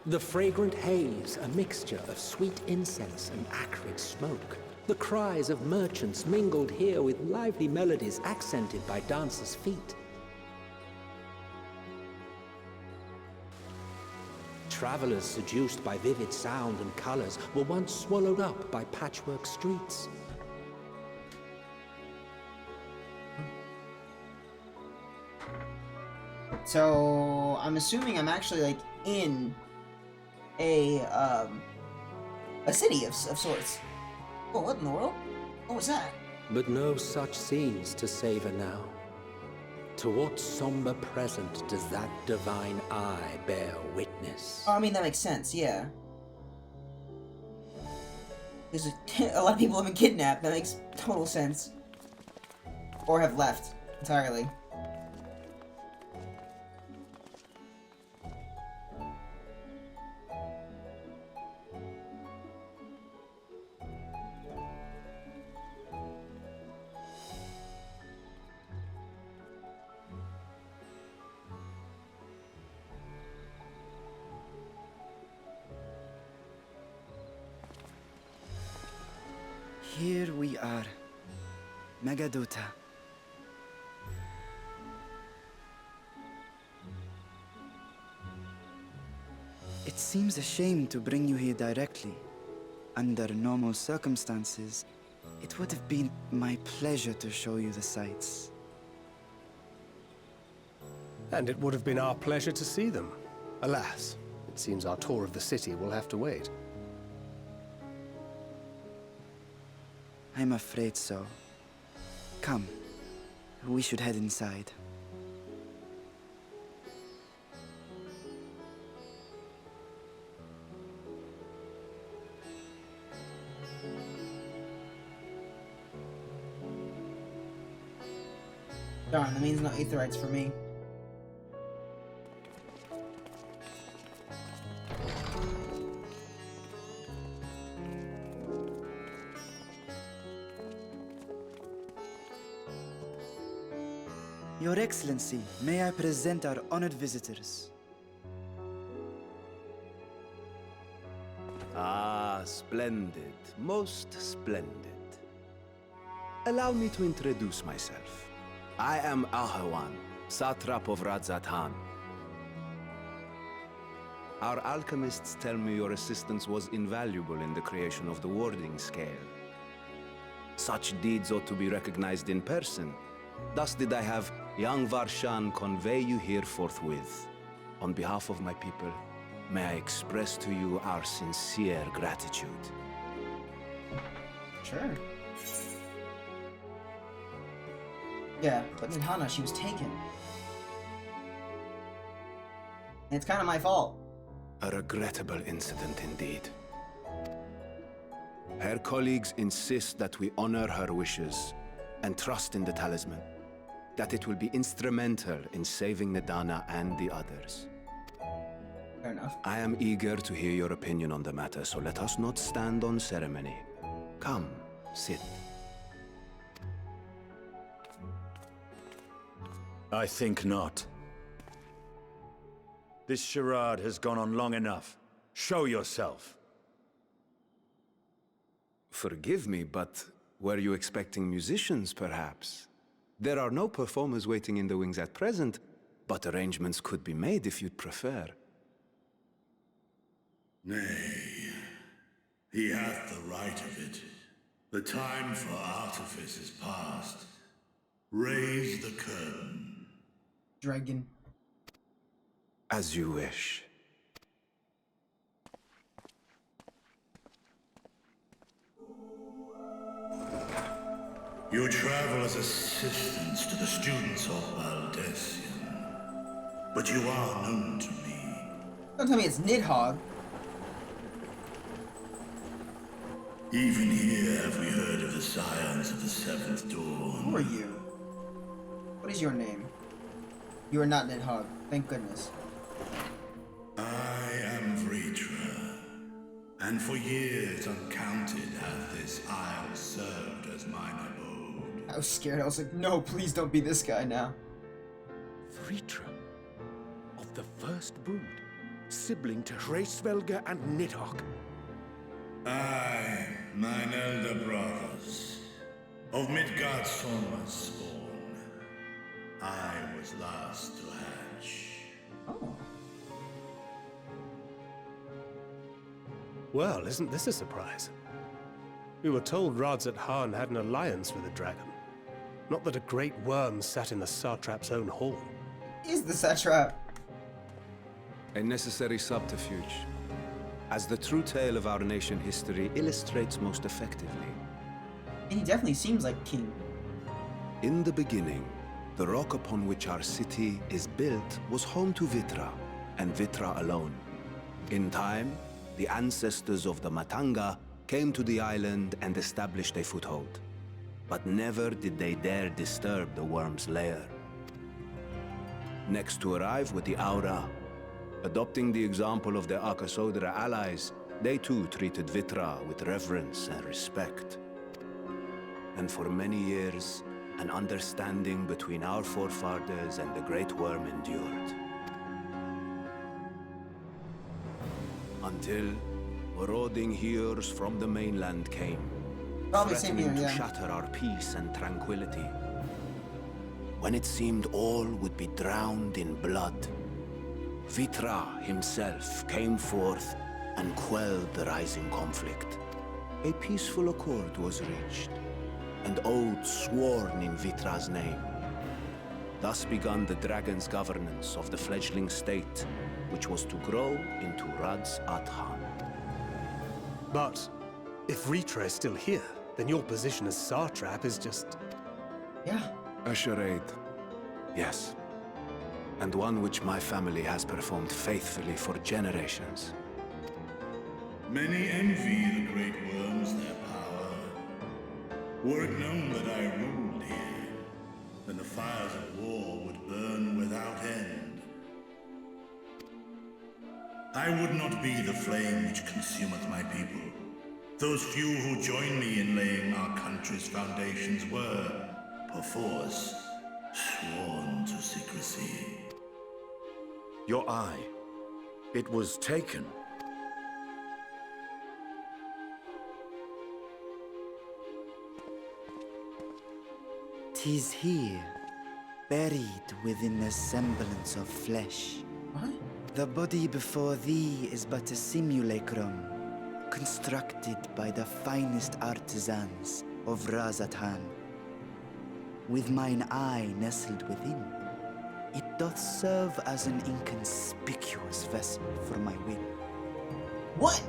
The fragrant haze, a mixture of sweet incense and acrid smoke. The cries of merchants mingled here with lively melodies accented by dancers' feet. Travelers seduced by vivid sound and colors were once swallowed up by patchwork streets. So I'm assuming I'm actually like in a city of sorts. Oh, what in the world? What was that? But no such scenes to savor now. To what somber present does that divine eye bear witness? Oh, I mean, that makes sense, yeah. There's a lot of people have been kidnapped. That makes total sense. Or have left entirely. Here we are. Megadota. It seems a shame to bring you here directly. Under normal circumstances, it would have been my pleasure to show you the sights. And it would have been our pleasure to see them. Alas, it seems our tour of the city will have to wait. I'm afraid so. Come, we should head inside. Darn, that means no aetherites for me. Your Excellency, may I present our honored visitors? Ah, splendid. Most splendid. Allow me to introduce myself. I am Ahawan, satrap of Radzatan. Our alchemists tell me your assistance was invaluable in the creation of the warding scale. Such deeds ought to be recognized in person. Thus did I have young Varshan convey you here forthwith. On behalf of my people, may I express to you our sincere gratitude. Sure. Yeah, but Nidhana, she was taken. And it's kind of my fault. A regrettable incident indeed. Her colleagues insist that we honor her wishes and trust in the talisman, that it will be instrumental in saving Nidhana and the others. Fair enough. I am eager to hear your opinion on the matter, so let us not stand on ceremony. Come, sit. I think not. This charade has gone on long enough. Show yourself. Forgive me, but were you expecting musicians, perhaps? There are no performers waiting in the wings at present, but arrangements could be made if you'd prefer. Nay, he hath the right of it. The time for artifice is past. Raise the curtain. Dragon. As you wish. You travel as assistants to the students of Valdesian, but you are known to me. Don't tell me it's Nidhogg. Even here have we heard of the scions of the Seventh Dawn. Who are you? What is your name? You are not Nidhogg. Thank goodness. I am Vritra, and for years uncounted hath this isle served as mine abode. I was scared. I was like, no, please don't be this guy now. Vritra, of the first brood, sibling to Hraesvelga and Nidhogg. I, mine elder brothers, of Midgard Solma's spawn, I was last to hatch. Oh. Well, isn't this a surprise? We were told Radzat Han had an alliance with a dragon. Not that a great worm sat in the satrap's own hall. Is the satrap? A necessary subterfuge, as the true tale of our nation history illustrates most effectively. And he definitely seems like king. In the beginning, the rock upon which our city is built was home to Vitra, and Vitra alone. In time, the ancestors of the Matanga came to the island and established a foothold. But never did they dare disturb the worm's lair. Next to arrive with the Aura, adopting the example of their Akasodra allies, they too treated Vitra with reverence and respect. And for many years, an understanding between our forefathers and the Great Worm endured. Until marauding heroes from the mainland came, Probably same threatening here, to yeah. shatter our peace and tranquility. When it seemed all would be drowned in blood, Vitra himself came forth and quelled the rising conflict. A peaceful accord was reached, and oaths sworn in Vitra's name. Thus began the dragon's governance of the fledgling state, which was to grow into Radzat Han. But if Vritra is still here, then your position as satrap is just... Yeah. A charade, yes. And one which my family has performed faithfully for generations. Many envy the Great Worms their power. Were it known that I ruled here, then the fires of war would burn without end. I would not be the flame which consumeth my people. Those few who join me in laying our country's foundations were, perforce, sworn to secrecy. Your eye. It was taken. "'Tis here, buried within the semblance of flesh. What? The body before thee is but a simulacrum, constructed by the finest artisans of Radzat Han. With mine eye nestled within, it doth serve as an inconspicuous vessel for my will." What?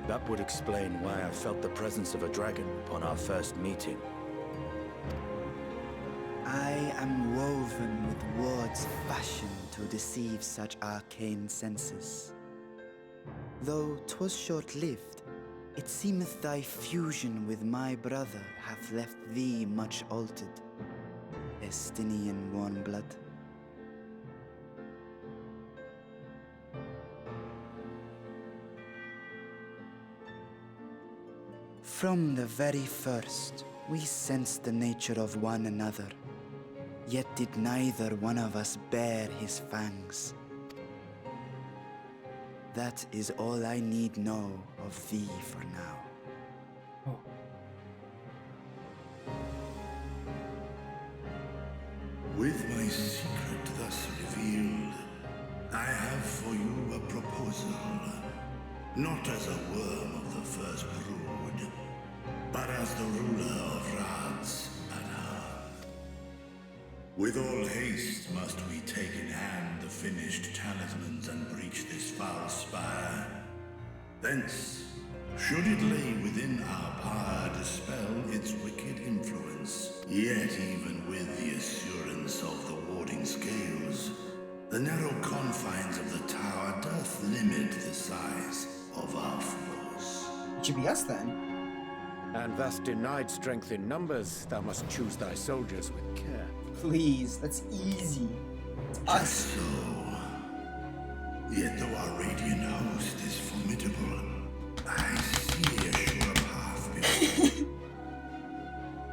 That would explain why I felt the presence of a dragon upon our first meeting. I am woven with words fashioned to deceive such arcane senses. Though 'twas short-lived, it seemeth thy fusion with my brother hath left thee much altered, Estinian warm-blood. From the very first, we sensed the nature of one another, yet did neither one of us bare his fangs. That is all I need know of thee for now. Oh. With my secret thus revealed, I have for you a proposal. Not as a worm of the first brood, but as the ruler of Radzat Han. With all haste must we take in hand the finished talismans and breach this foul spire. Thence, Should it lay within our power to dispel its wicked influence, yet even with the assurance of the warding scales, the narrow confines of the tower doth limit the size of our force. It should be us then. And thus denied strength in numbers, thou must choose thy soldiers with care. Please, that's easy. It's us. So, yet though our radiant host is formidable, I see a sure path before.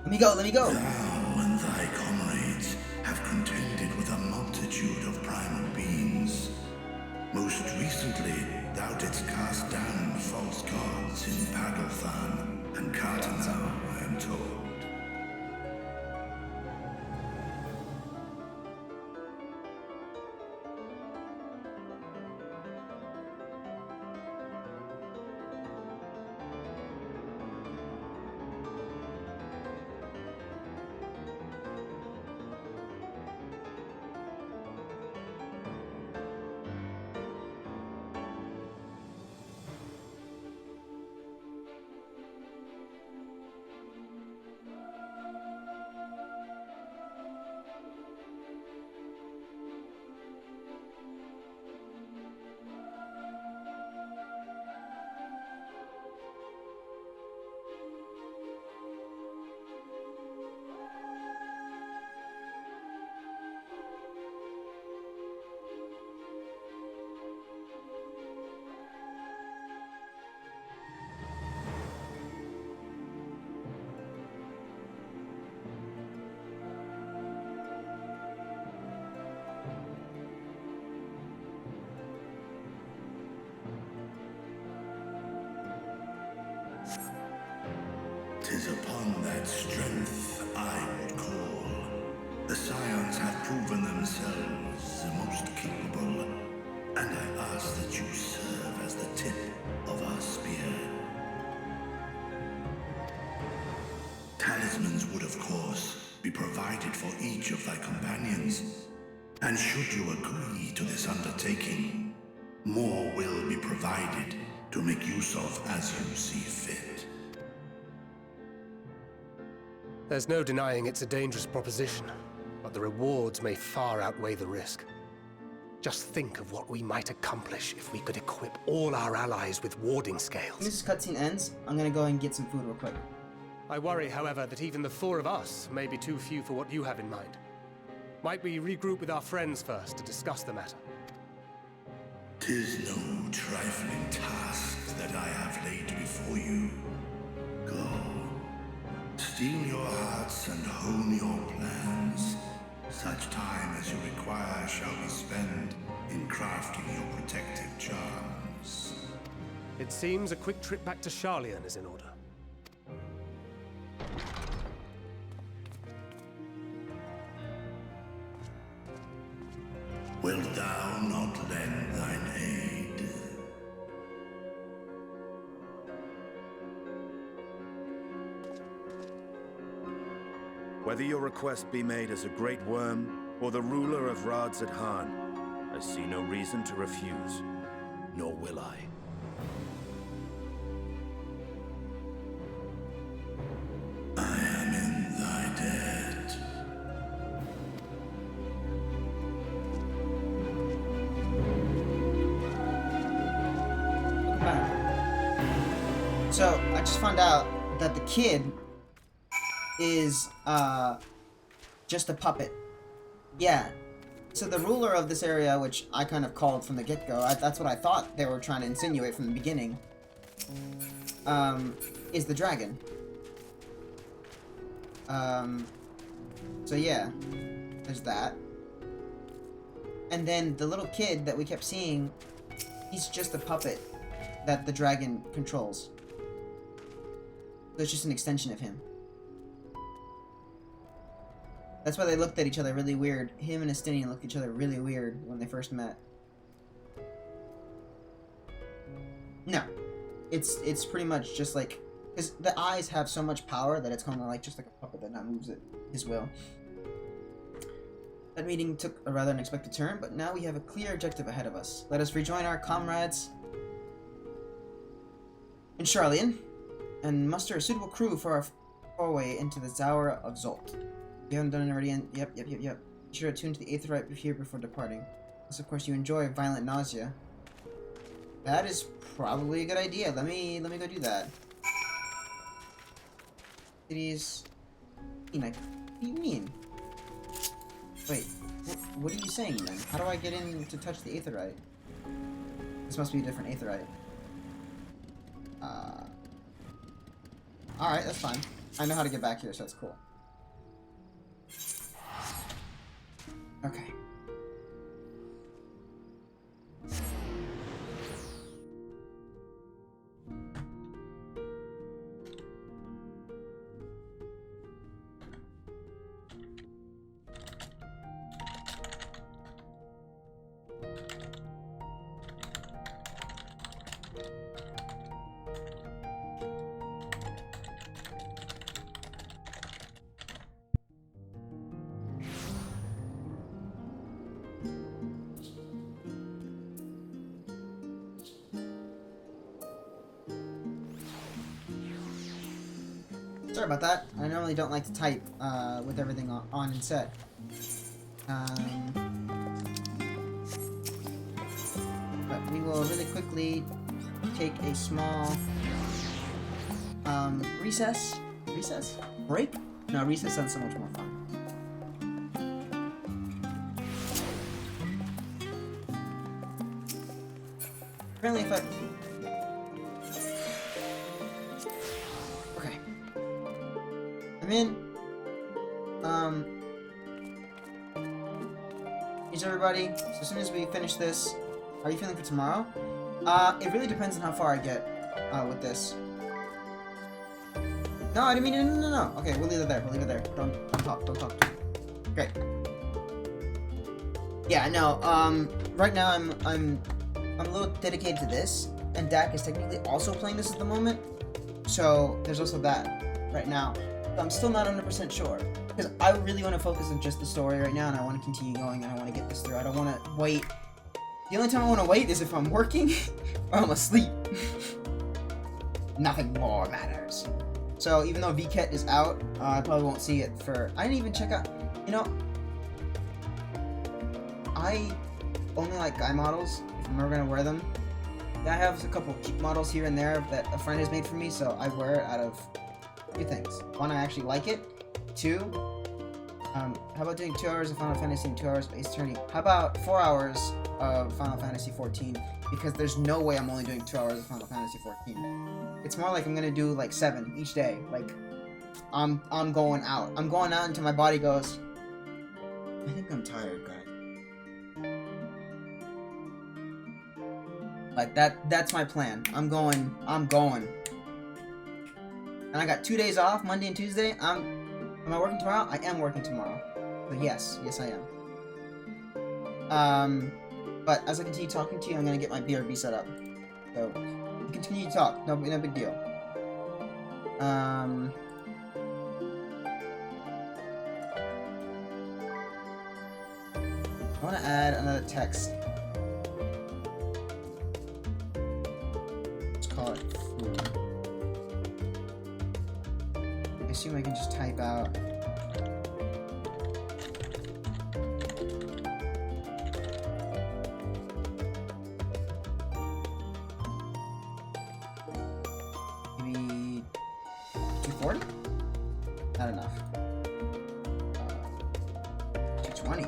Let me go. Thou and thy comrades have contended with a multitude of primal beings. Most recently, thou didst cast down false gods in Paddlethan and Cartanau, I am told. Tis upon that strength I would call. The Scions have proven themselves the most capable, and I ask that you serve as the tip of our spear. Talismans would, of course, be provided for each of thy companions, and should you agree to this undertaking, more will be provided to make use of as you see fit. There's no denying it's a dangerous proposition, but the rewards may far outweigh the risk. Just think of what we might accomplish if we could equip all our allies with warding scales. When this cutscene ends, I'm gonna go and get some food real quick. I worry, however, that even the four of us may be too few for what you have in mind. Might we regroup with our friends first to discuss the matter? 'Tis no trifling task that I have laid before you. Go. Steel your hearts and hone your plans. Such time as you require shall be spent in crafting your protective charms. It seems a quick trip back to Charlian is in order. Wilt thou not lend thine aid? Whether your request be made as a great worm or the ruler of Rads at Han, I see no reason to refuse, nor will I. I am in thy debt. Welcome back. So, I just found out that the kid is just a puppet. Yeah. So the ruler of this area, which I kind of called from the get-go, that's what I thought they were trying to insinuate from the beginning, is the dragon. So yeah, there's that. And then the little kid that we kept seeing, he's just a puppet that the dragon controls. So it's just an extension of him. That's why they looked at each other really weird. Him and Estinian looked at each other really weird when they first met. No. It's pretty much just like... Because the eyes have so much power that it's kind of like just like a puppet that now moves at his will. That meeting took a rather unexpected turn, but now we have a clear objective ahead of us. Let us rejoin our comrades in Charlian, and muster a suitable crew for our foray into the Tower of Zolt. You haven't done it already, and yep. Be sure to attune to the Aetheryte here before departing. Unless, of course, you enjoy violent nausea. That is probably a good idea. Let me go do that. Cities. What do you mean? Wait, what are you saying then? How do I get in to touch the Aetheryte? This must be a different Aetheryte. Alright, that's fine. I know how to get back here, so that's cool. Okay. Sorry about that. I normally don't like to type with everything on and set. But we will really quickly take a small recess? Recess? Break? No, recess sounds so much more fun. Apparently if I... Okay. I'm in. Here's everybody. So as soon as we finish this, how are you feeling for tomorrow? It really depends on how far I get with this. No, I didn't mean no. Okay, we'll leave it there. We'll leave it there. Don't talk. Great. Yeah, no. Right now I'm a little dedicated to this, and Dak is technically also playing this at the moment. So there's also that right now. I'm still not 100% sure, because I really want to focus on just the story right now, and I want to continue going, and I want to get this through. I don't want to wait. The only time I want to wait is if I'm working or I'm asleep. Nothing more matters. So even though VCAT is out, I probably won't see it for... I didn't even check out... You know, I only like guy models, if I'm ever going to wear them. I have a couple cheap models here and there that a friend has made for me, so I wear it out of... two things. One, I actually like it. Two, how about doing 2 hours of Final Fantasy and 2 hours of Ace Attorney? How about 4 hours of Final Fantasy 14? Because there's no way I'm only doing 2 hours of Final Fantasy 14. It's more like I'm gonna do like 7 each day. Like, I'm going out. I'm going out until my body goes, I think I'm tired, guys. Like, that's my plan. I'm going. And I got 2 days off, Monday and Tuesday. Am I working tomorrow? I am working tomorrow. But yes, I am. But as I continue talking to you, I'm gonna get my BRB set up. So, you continue to talk. No big deal. I want to add another text. Let's call it food. I assume I can just type out. Maybe 240? Not enough. 220.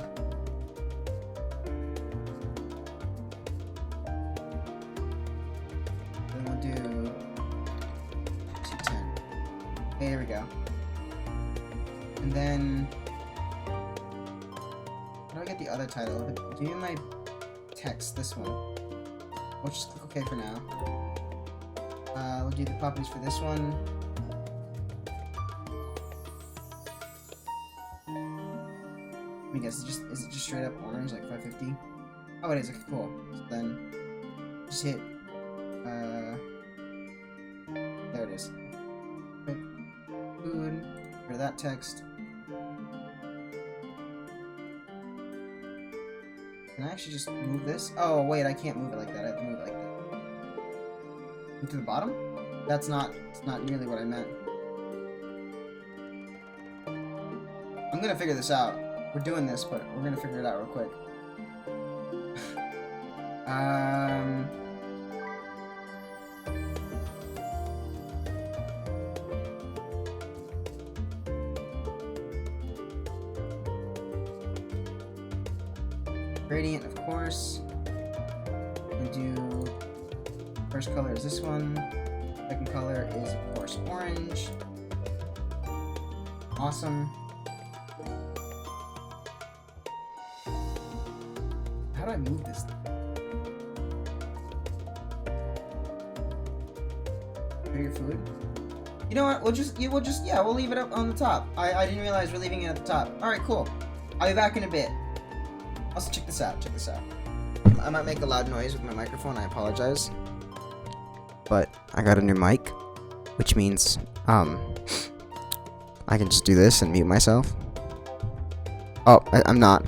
Then we'll do 210. Okay, there we go. And then, how do I get the other title? Give me my text, this one. We'll just click OK for now. We'll do the properties for this one. Let me guess, is it just straight up orange, like 550? Oh, it is. Okay, cool. So then, just hit, there it is. Quick food, for that text. Can I actually just move this? Oh, wait, I can't move it like that. I have to move it like that. Move to the bottom? That's not nearly what I meant. I'm gonna figure this out. We're doing this, but we're gonna figure it out real quick. Gradient, of course. We do... First color is this one. Second color is, of course, orange. Awesome. How do I move this thing? Your food? You know what? We'll leave it up on the top. I didn't realize we're leaving it at the top. Alright, cool. I'll be back in a bit. Also, check this out. I might make a loud noise with my microphone. I apologize. But I got a new mic, which means, I can just do this and mute myself. Oh, I'm not.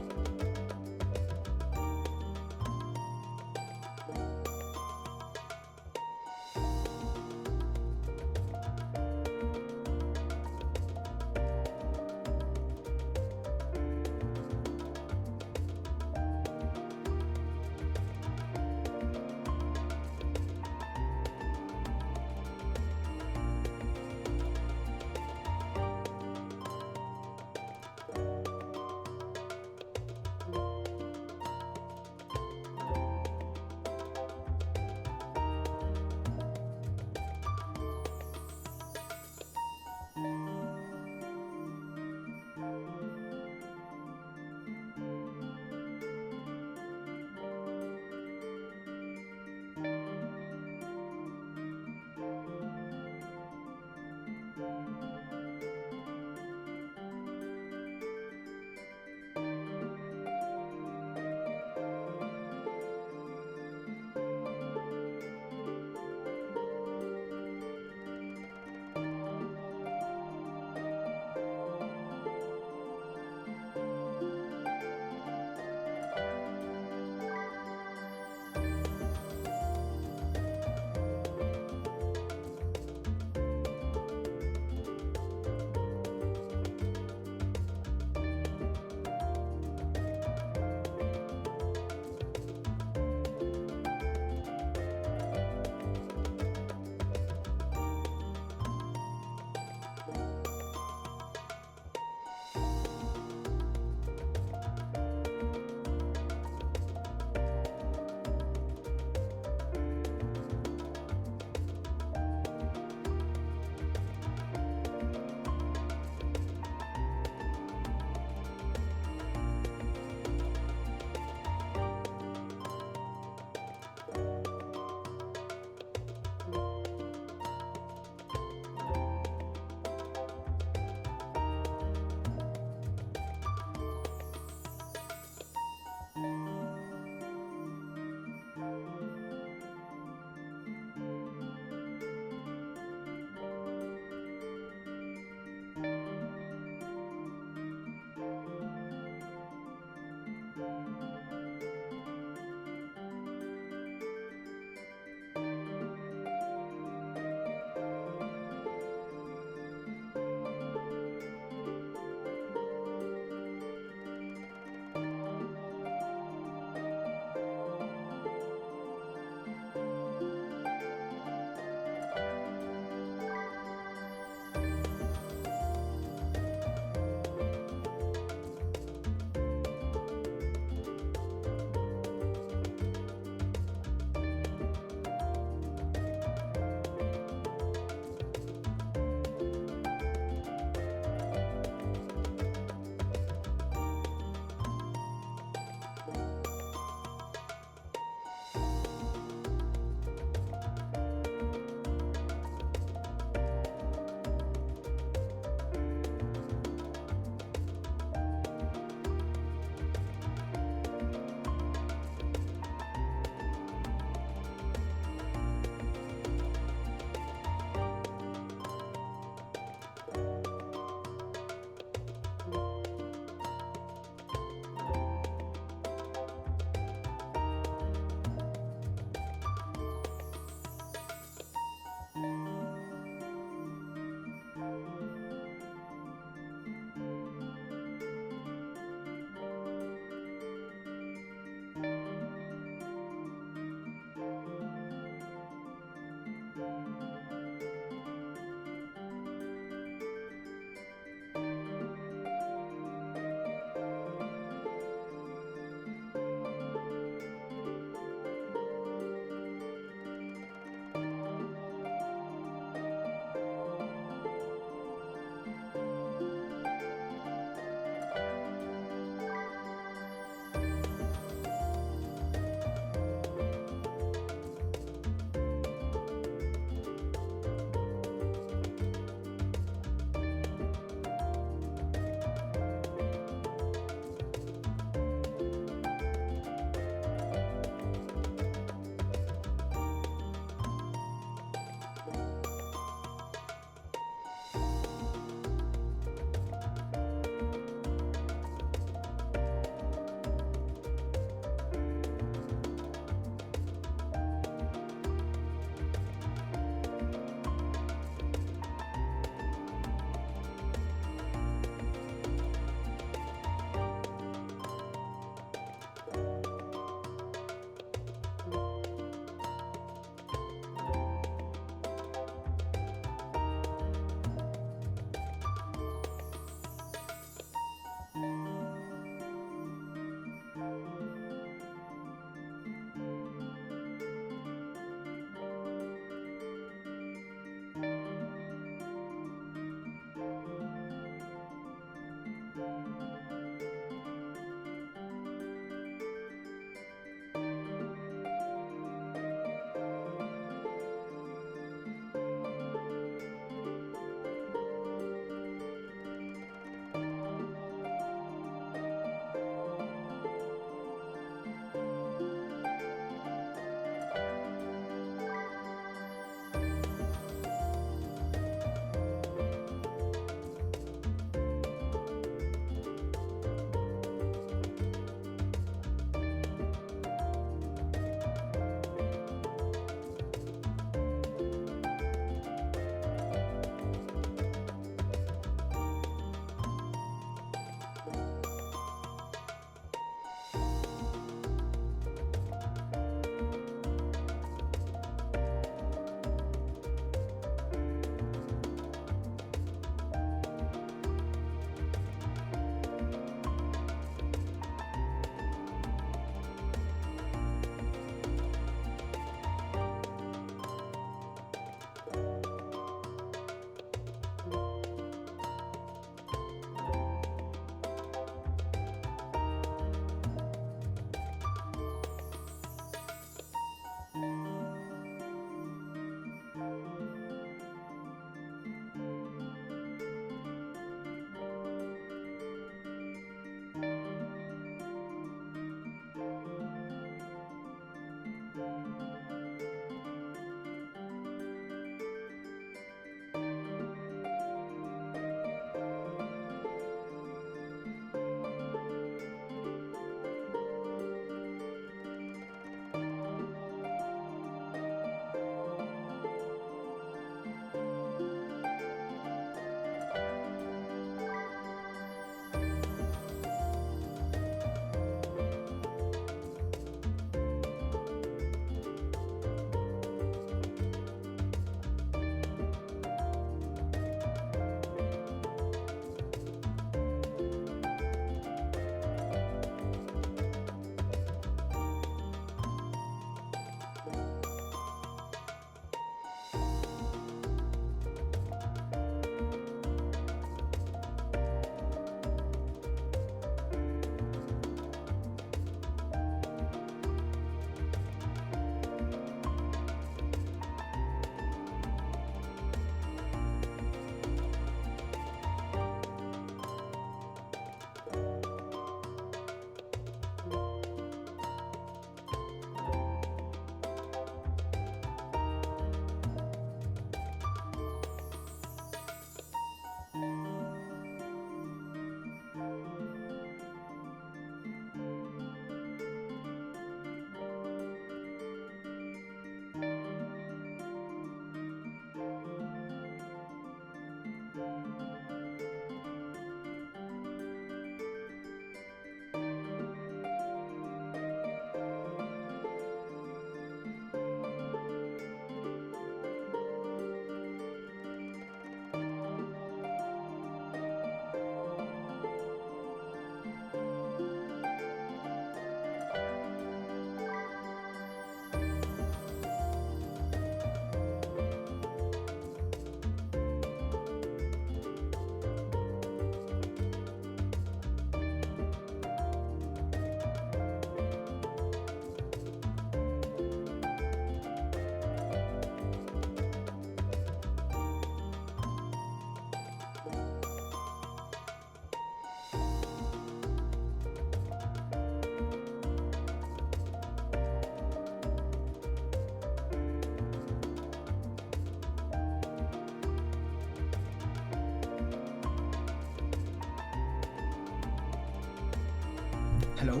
Hello?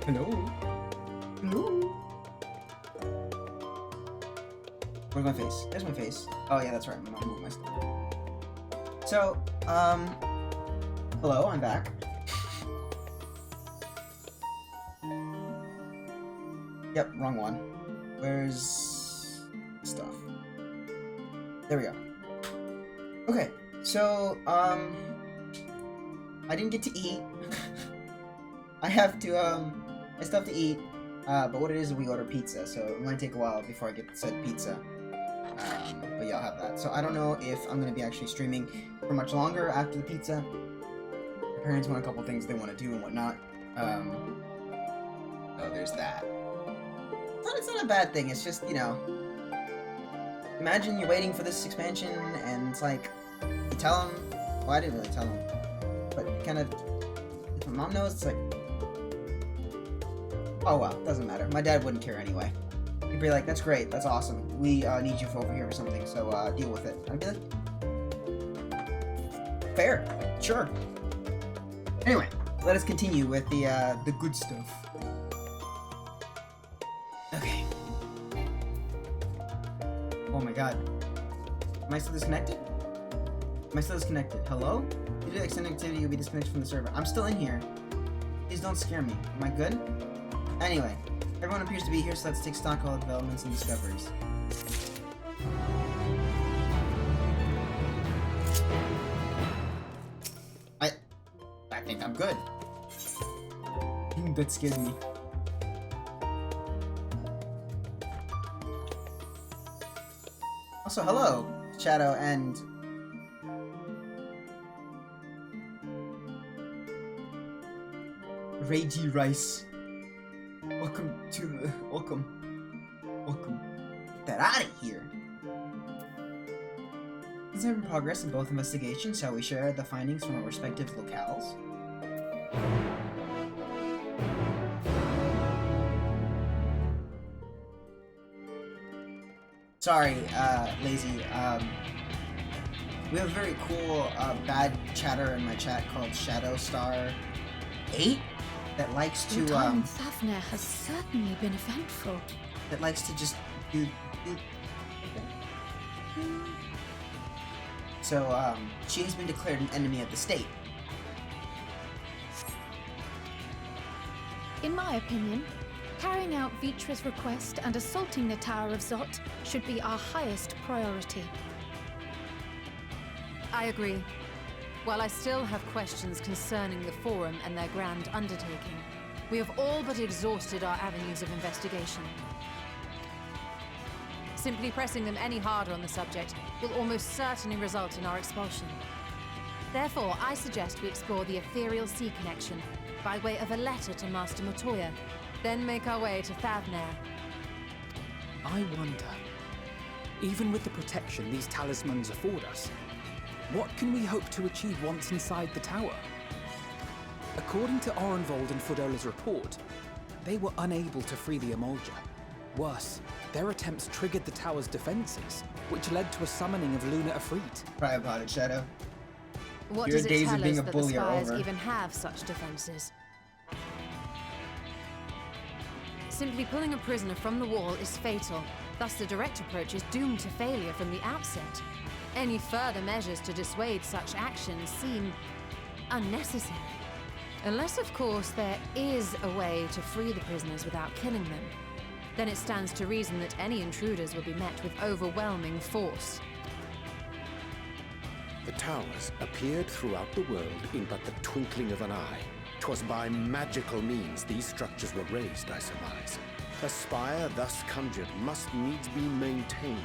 Hello? Hello? Where's my face? There's my face. Oh yeah, that's right. I'm gonna move my stuff. So, hello, I'm back. Yep, wrong one. Where's stuff? There we go. Okay, so, I didn't get to eat. I have to, I still have to eat. But what it is, we order pizza, so it might take a while before I get said pizza. But yeah, I'll have that. So I don't know if I'm going to be actually streaming for much longer after the pizza. My parents want a couple things they want to do and whatnot. Oh, there's that. It's not a bad thing, it's just, you know... Imagine you're waiting for this expansion, and it's like... You tell them... Well, I didn't really tell them. But kind of... If my mom knows, it's like... Oh well, doesn't matter. My dad wouldn't care anyway. He'd be like, that's great, that's awesome. We need you for over here or something, so deal with it. I'd be like, fair, sure. Anyway, let us continue with the good stuff. Okay. Oh my god. Am I still disconnected? Am I still disconnected? Hello? Due to extended activity, you'll be disconnected from the server. I'm still in here. Please don't scare me. Am I good? Anyway, everyone appears to be here, so let's take stock of all developments and discoveries. I think I'm good. That scared me. Also, hello, Shadow and... Ragey Rice. Welcome to the... Welcome. Get that out of here. Things are in progress in both investigations. Shall we share the findings from our respective locales? Sorry, Lazy. We have a very cool, bad chatter in my chat called Shadowstar8 that likes to, Your time in Thavnair has certainly been eventful. That likes to just do. So, she has been declared an enemy of the state. In my opinion, carrying out Vitra's request and assaulting the Tower of Zot should be our highest priority. I agree. While I still have questions concerning the Forum and their grand undertaking, we have all but exhausted our avenues of investigation. Simply pressing them any harder on the subject will almost certainly result in our expulsion. Therefore, I suggest we explore the ethereal sea connection by way of a letter to Master Motoya, then make our way to Thavnair. I wonder, even with the protection these talismans afford us, what can we hope to achieve once inside the tower? According to Orenvold and Fodola's report, they were unable to free the Emolja. Worse, their attempts triggered the tower's defenses, which led to a summoning of Luna Ifrit. Cry about it, Shadow. What Your does it days tell of being us a that bully the are Spires over. even have such defenses? Simply pulling a prisoner from the wall is fatal, thus the direct approach is doomed to failure from the outset. Any further measures to dissuade such actions seem unnecessary. Unless, of course, there is a way to free the prisoners without killing them. Then it stands to reason that any intruders will be met with overwhelming force. The towers appeared throughout the world in but the twinkling of an eye. 'Twas by magical means these structures were raised, I surmise. A spire thus conjured must needs be maintained.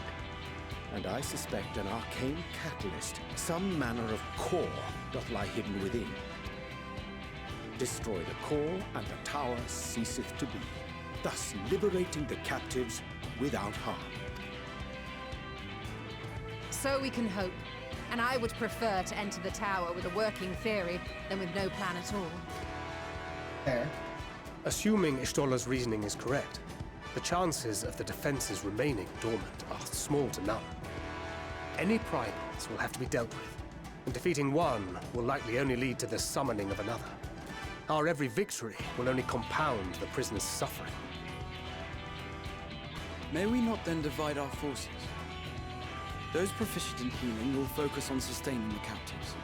And I suspect an arcane catalyst, some manner of core, doth lie hidden within. Destroy the core, and the tower ceaseth to be, thus liberating the captives without harm. So we can hope. And I would prefer to enter the tower with a working theory than with no plan at all. Fair. Assuming Ishtola's reasoning is correct, the chances of the defenses remaining dormant are small to none. Any primates will have to be dealt with, and defeating one will likely only lead to the summoning of another. Our every victory will only compound the prisoner's suffering. May we not then divide our forces? Those proficient in healing will focus on sustaining the captives.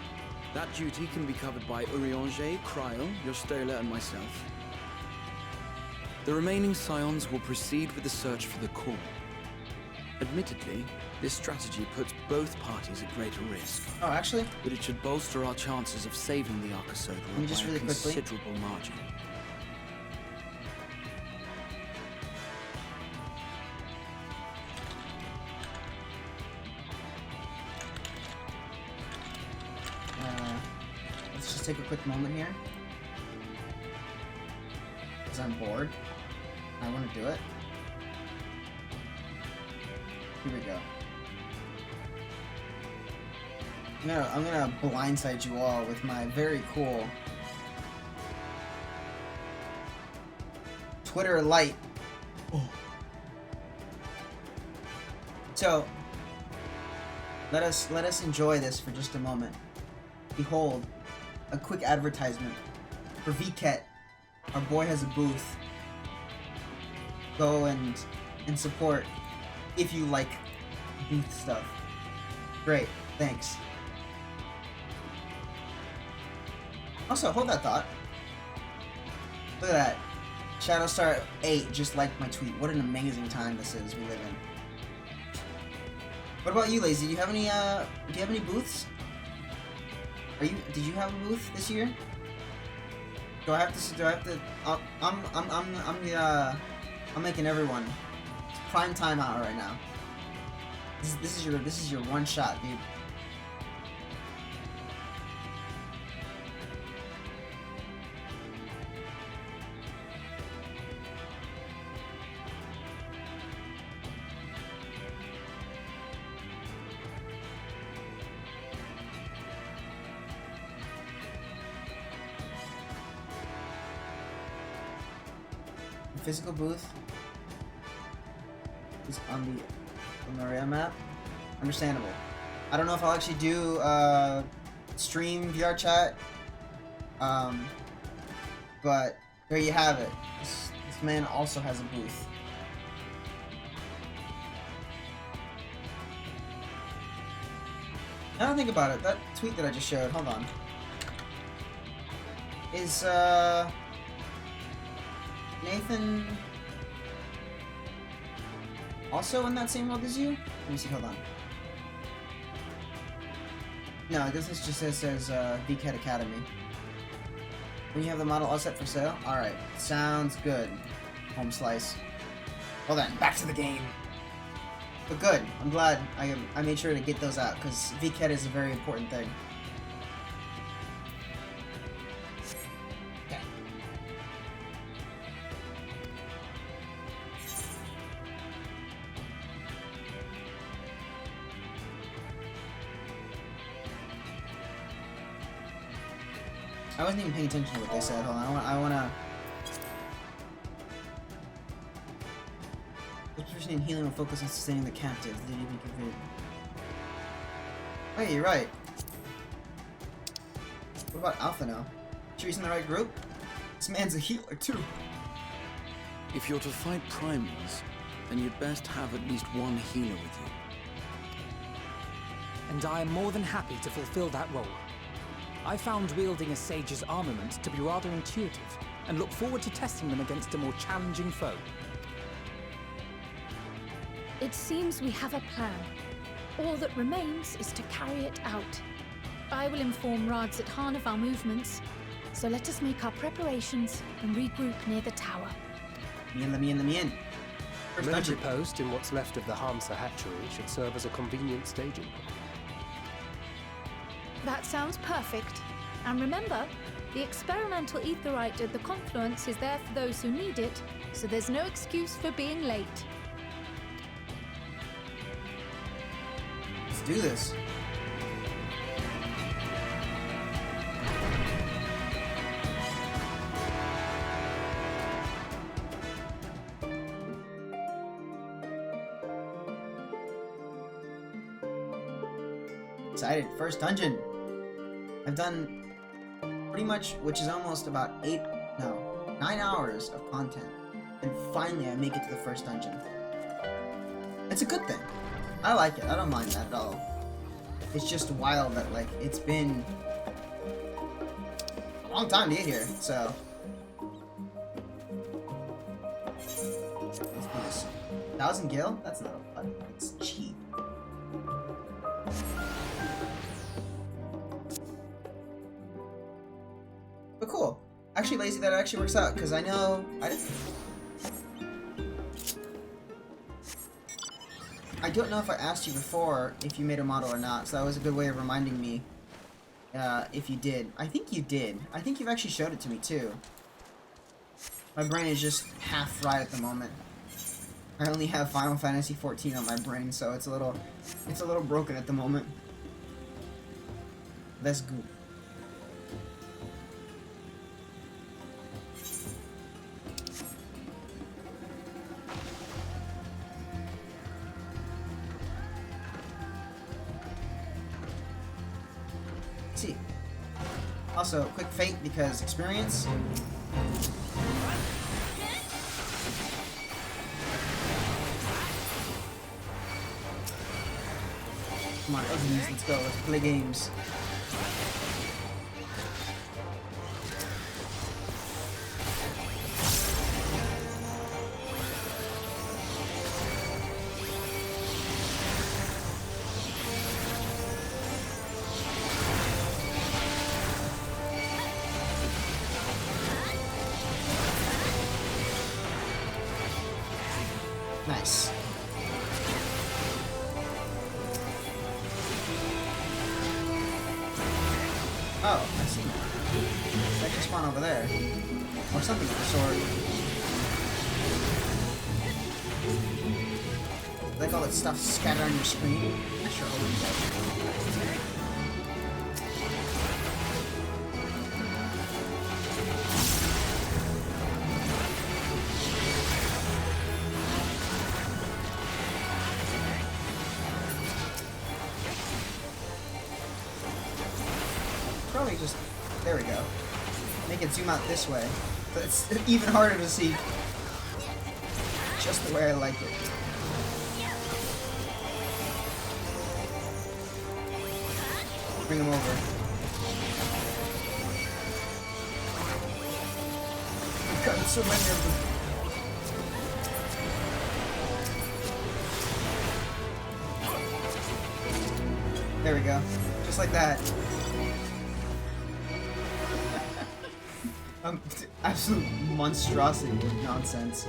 That duty can be covered by Urianger, Kryl, Yostola, and myself. The remaining scions will proceed with the search for the core. Admittedly, this strategy puts both parties at greater risk. Oh, actually? But it should bolster our chances of saving the Arcosodra by a considerable margin. Let's just take a quick moment here. Because I'm bored. I want to do it. Here we go. I'm gonna blindside you all with my very cool Twitter light. Oh. So let us enjoy this for just a moment. Behold, a quick advertisement for VCAT. Our boy has a booth. Go and support if you like booth stuff. Great, thanks. Also, hold that thought. Look at that. Shadowstar 8 just liked my tweet. What an amazing time this is we live in. What about you, Lazy? Do you have any booths? Did you have a booth this year? I'm making everyone. It's prime time out right now. This is your one shot, dude. Physical booth is on the area map. Understandable. I don't know if I'll actually do stream VR chat. But there you have it. This man also has a booth. Now I think about it, that tweet that I just showed, hold on, is Nathan also in that same world as you? Let me see, hold on. No, I guess this just says VCAT Academy. When you have the model all set for sale? Alright, sounds good. Home slice. Well then, back to the game. But good, I'm glad I made sure to get those out, because VCAT is a very important thing. I wasn't even paying attention to what they said. Hold on, I wanna. What's positioning healing will focus on sustaining the captive. Hey, you're right. What about Alpha now? Sure he's in the right group? This man's a healer too. If you're to fight primals, then you'd best have at least one healer with you. And I am more than happy to fulfill that role. I found wielding a sage's armament to be rather intuitive, and look forward to testing them against a more challenging foe. It seems we have a plan. All that remains is to carry it out. I will inform Rads at Han of our movements, so let us make our preparations and regroup near the tower. Let me in. A military post in what's left of the Hamsa hatchery should serve as a convenient staging point. That sounds perfect. And remember, the experimental aetherite at the confluence is there for those who need it, so there's no excuse for being late. Let's do this. Excited. First dungeon. I've done pretty much, which is almost about 9 hours of content. And finally I make it to the first dungeon. It's a good thing. I like it. I don't mind that at all. It's just wild that, like, it's been a long time to get here, so. Let's do this. 1,000 gil? That's not a lot. It's cheap. But cool. Actually, Lazy, that actually works out, because I know I don't know if I asked you before if you made a model or not, so that was a good way of reminding me if you did. I think you did. I think you've actually showed it to me, too. My brain is just half fried at the moment. I only have Final Fantasy XIV on my brain, so it's a little broken at the moment. That's good. See. Also, quick fate because experience. Come on, Eggies, let's go. Let's play games. Nice. Oh, I see now. That can spawn over there. Or something of the sort. Like all that stuff scattered on your screen. I sure hope it does. Probably just, there we go. Make it zoom out this way, so it's even harder to see. Just the way I like it. Bring him over. We've gotten so many of them. There we go. Just like that. Absolute monstrosity of nonsense.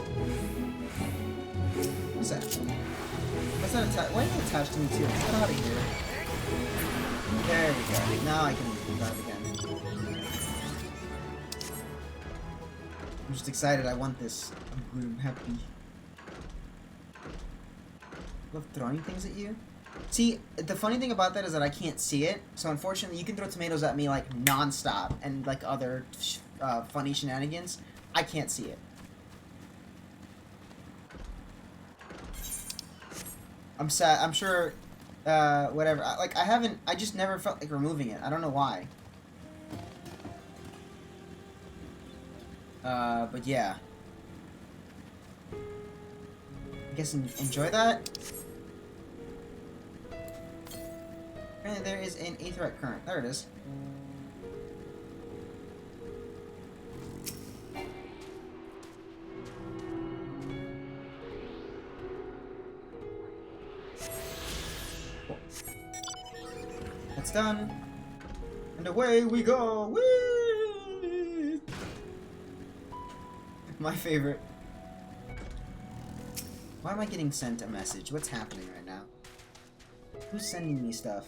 What's that? That's not attached. Why is it attached to me too? Get out of here. There we go. Now I can drive again. I'm just excited. I want this. I'm good. I'm happy. Love throwing things at you. See, the funny thing about that is that I can't see it. So unfortunately, you can throw tomatoes at me like non-stop and like other funny shenanigans. I can't see it. I'm sad. I'm sure. Whatever. I just never felt like removing it. I don't know why. But yeah. I guess enjoy that. Apparently there is an aetheryte current. There it is. Cool. That's done. And away we go! Whee! My favorite. Why am I getting sent a message? What's happening right now? Who's sending me stuff?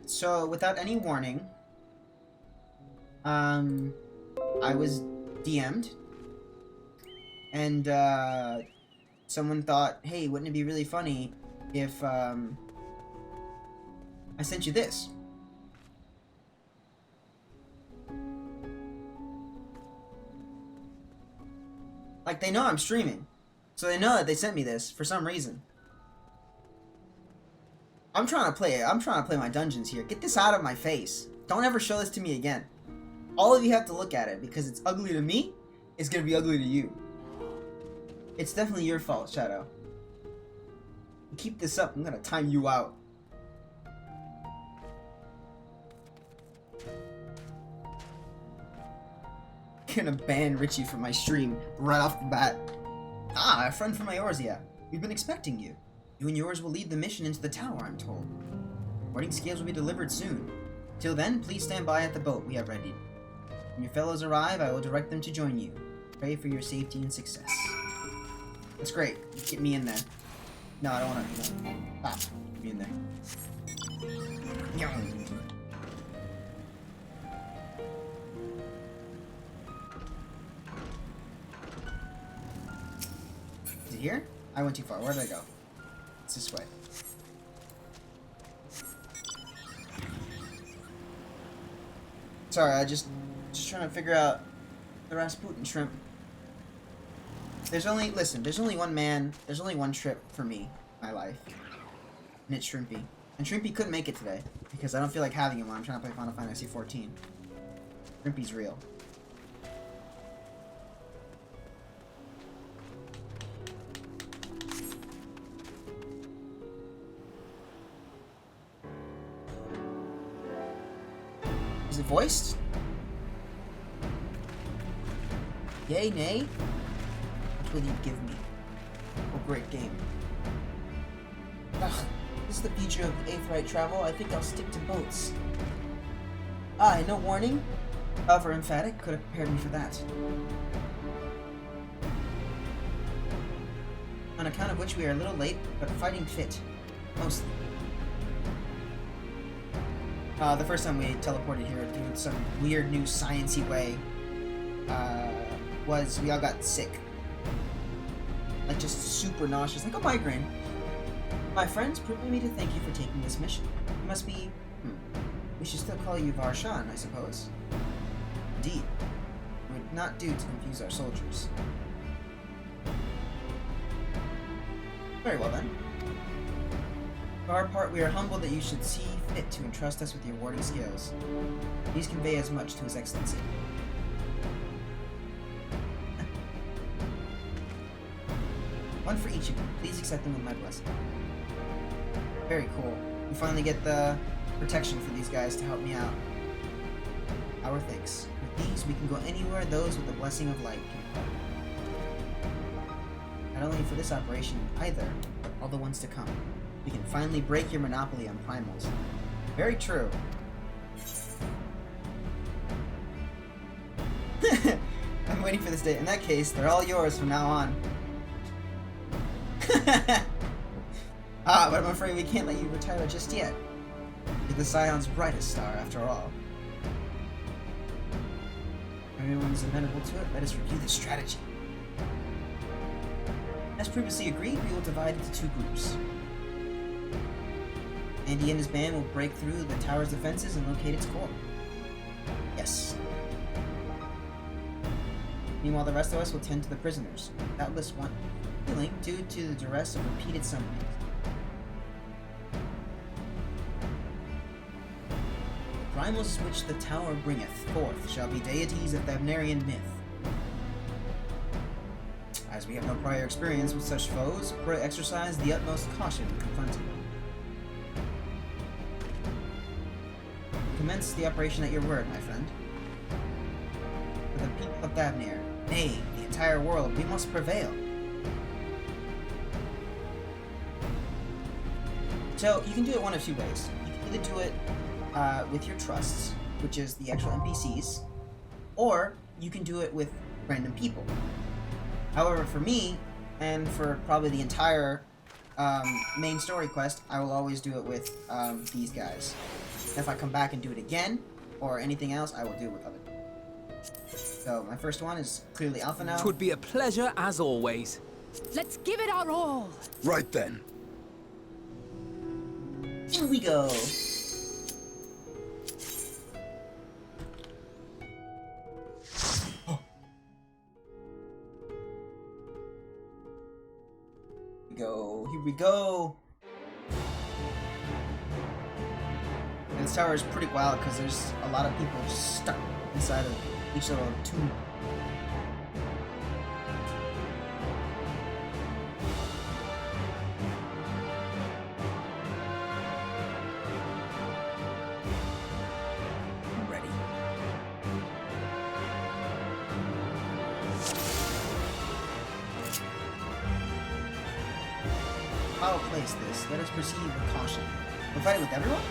So without any warning, I was DM'd, And someone thought, hey, wouldn't it be really funny if I sent you this? Like, they know I'm streaming, so they know that they sent me this for some reason. I'm trying to play my dungeons here. Get this out of my face. Don't ever show this to me again. All of you have to look at it, because it's ugly to me, it's gonna be ugly to you. It's definitely your fault, Shadow. Keep this up, I'm gonna time you out. Gonna ban Richie from my stream right off the bat. Ah, a friend from Eorzea. We've been expecting you. You and yours will lead the mission into the tower, I'm told. Boarding scales will be delivered soon. Till then, please stand by at the boat we have readied. When your fellows arrive, I will direct them to join you. Pray for your safety and success. That's great. Get me in there. No, I don't want to. No. Ah, get me in there. Is it here? I went too far. Where did I go? It's this way. Sorry, I just trying to figure out the Rasputin shrimp. There's only one trip for me in my life. And it's Shrimpy. And Shrimpy couldn't make it today, because I don't feel like having him when I'm trying to play Final Fantasy XIV. Shrimpy's real. Is it voiced? Yay, nay? What will you give me? Oh, great game. Ugh, this is the future of Aetheryte travel. I think I'll stick to boats. Ah, and no warning? However emphatic, could have prepared me for that. On account of which we are a little late, but fighting fit. Mostly. The first time we teleported here through some weird new science-y way, was we all got sick. Like, just super nauseous, like a migraine. My friends, permit me to thank you for taking this mission. You must be... we should still call you Varshan, I suppose. Indeed. It would not do to confuse our soldiers. Very well then. For our part, we are humbled that you should see fit to entrust us with your warding skills. Please convey as much to His Excellency. One for each of you. Please accept them with my blessing. Very cool. We finally get the protection for these guys to help me out. Our thanks. With these, we can go anywhere those with the blessing of light can go. Not only for this operation either, but all the ones to come. We can finally break your monopoly on primals. Very true. I'm waiting for this day. In that case, they're all yours from now on. But I'm afraid we can't let you retire just yet. You're the Scion's brightest star, after all. Everyone's amenable to it. Let us review the strategy. As previously agreed, we will divide into two groups. Andy and his band will break through the tower's defenses and locate its core. Yes. Meanwhile, the rest of us will tend to the prisoners. Doubtless one feeling due to the duress of repeated summonings. The primals which the tower bringeth forth shall be deities of Thavnarian myth. As we have no prior experience with such foes, pray exercise the utmost caution in confronting them. Commence the operation at your word, my friend. For the people of Thavnir, nay, the entire world, we must prevail. So, you can do it one of two ways. You can either do it with your trusts, which is the actual NPCs, or you can do it with random people. However, for me, and for probably the entire main story quest, I will always do it with these guys. If I come back and do it again, or anything else, I will do it with other people. So my first one is clearly Alpha now. Twould be a pleasure as always. Let's give it our all. Right then. Here we go. Here we go. And this tower is pretty wild because there's a lot of people just stuck inside of each little tube. I'm ready. I'll place this. Let us proceed with caution. We're fighting with everyone?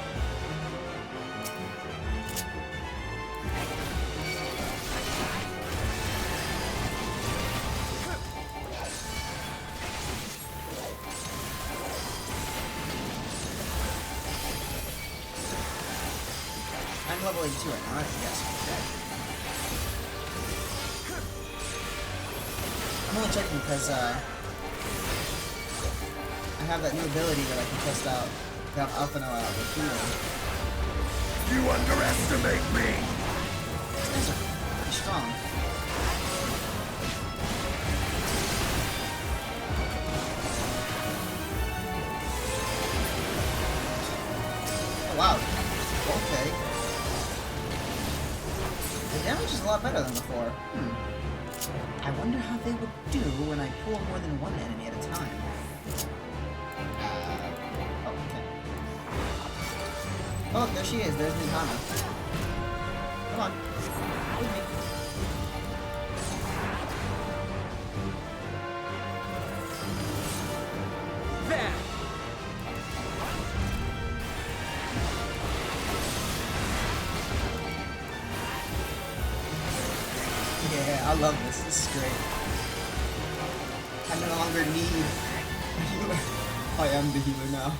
I'm level 82 right now, I guess. I'm only checking because, I have that new ability that I can test out to help Alpha Noah out with healing. You underestimate me! These guys are pretty strong. Oh wow. Okay. The damage is a lot better than before. I wonder how they would do when I pull more than one enemy at a time. Oh, there she is. There's Nintana. Come on. With me. There! Yeah, I love this. This is great. I no longer need a healer. I am the healer now.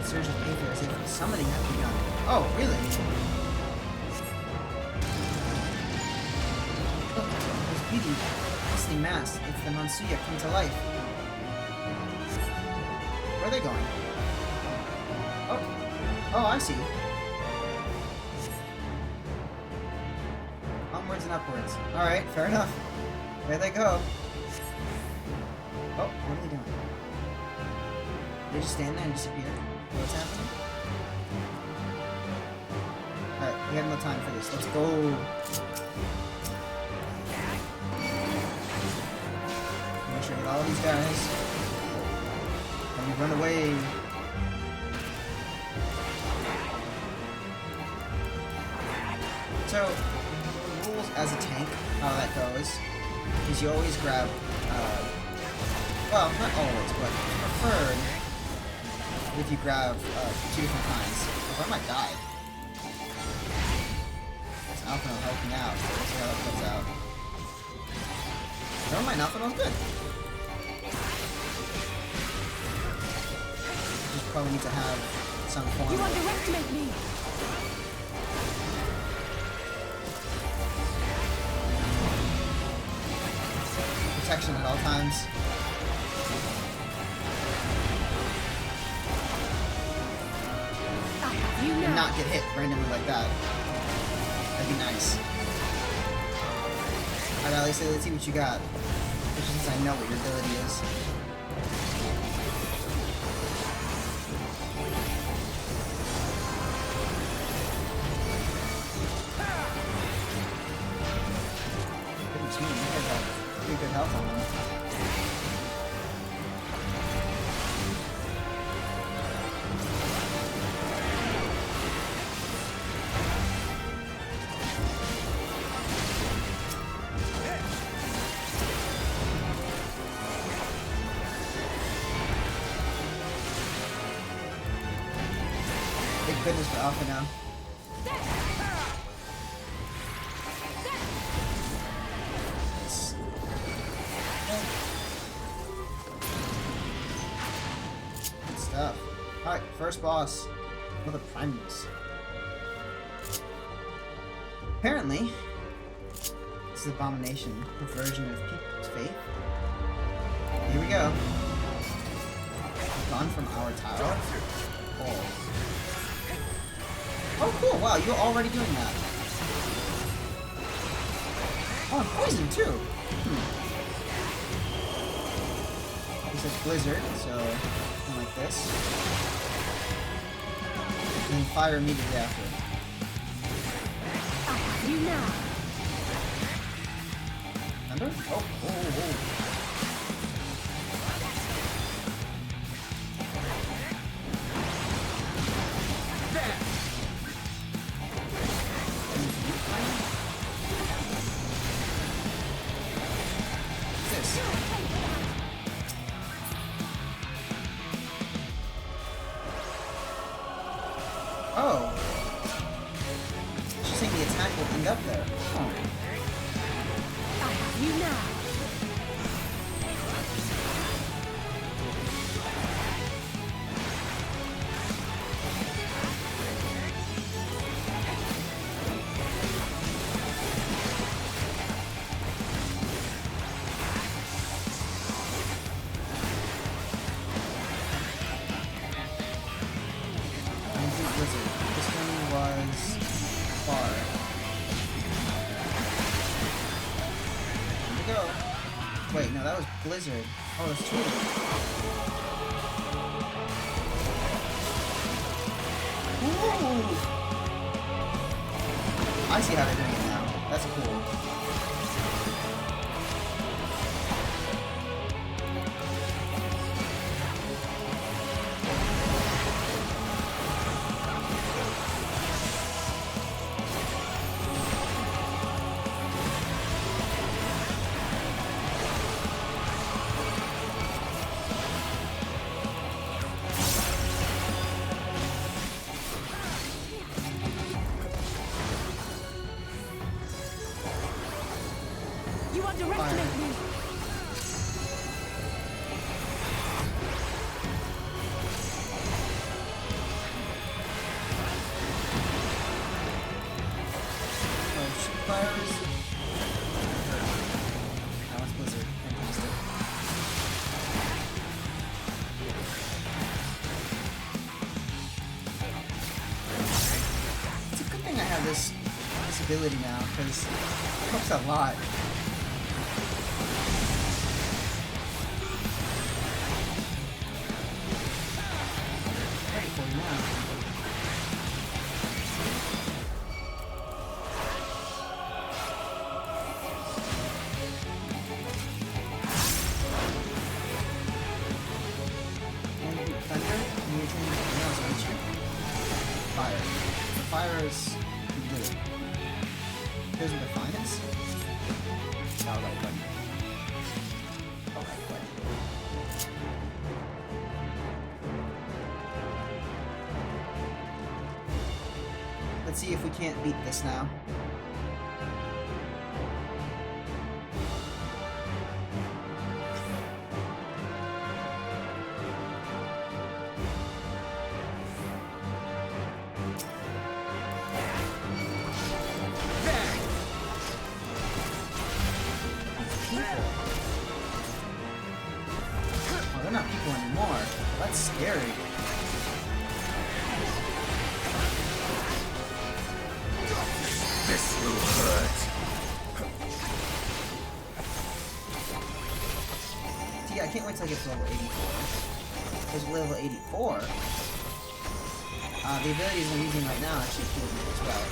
Surge of paper as if somebody had begun. Oh, really? Look, there's beauty. Nicely masked. It's the Mansuya come to life. Where are they going? Oh, I see. Onwards and upwards. Alright, fair enough. There they go. Oh, what are they doing? They just stand there and disappear? What's happening? Alright, we have no time for this. Let's go. Make sure I get all these guys. And we run away. So, the rules as a tank, how that goes, is you always grab, well, not always, but preferred if you grab two different kinds. Oh, I might die. It's Alpha helping out, so let's see how that goes out. Never mind, Alpha good. Just probably need to have some form. You underestimate me! Protection at all times. And not get hit randomly like that. That'd be nice. Alright, at least let's see what you got. Especially since I know what your ability is. Goodness me, you guys have pretty good health on them. goodness for Alpha now. Good stuff. Alright, first boss. Another Primus. Apparently, this is Abomination, a version of People's Faith. Here we go. Gone from our tower. Oh. Oh, cool. Wow, you're already doing that. Oh, I'm poisoned too. This is Blizzard, so something like this. And then fire immediately after. You now. Thunder? Oh, oh, oh. Oh. She's saying the attack will end up there. Oh. I have you now. This one was far. Here we go. Wait, no, that was Blizzard. Oh, there's two of them. Ooh! I see how they're doing it now. That's cool. You underestimate me. Fires. That was Blizzard. Fantastic. It's a good thing I have this ability now, because it helps a lot. Ready for you now. Thunder? Fire. The fire is blue. Here's the Defiance. Alright, button. Alright, button. Let's see if we can't beat this now. Oh, they're not people anymore. That's scary. This will hurt. See, I can't wait till I get to level 84. Because level 84, the abilities I'm using right now actually kill me as well.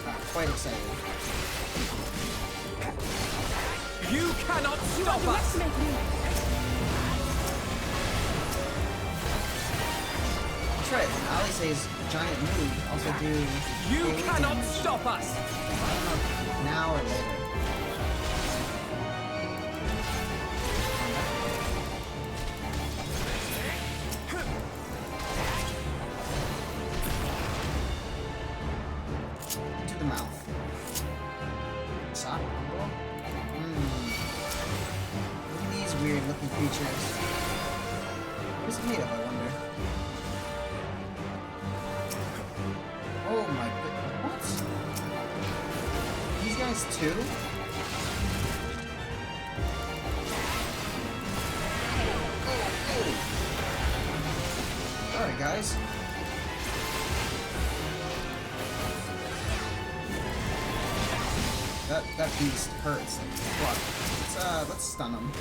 I'm quite excited. You cannot stop us! That's right, and Ali says giant move also do... You cannot stop us! I don't know, now or later. it made of, I wonder? Oh my goodness. What? These guys too? Sorry, guys. That beast hurts. Fuck. Let's stun him.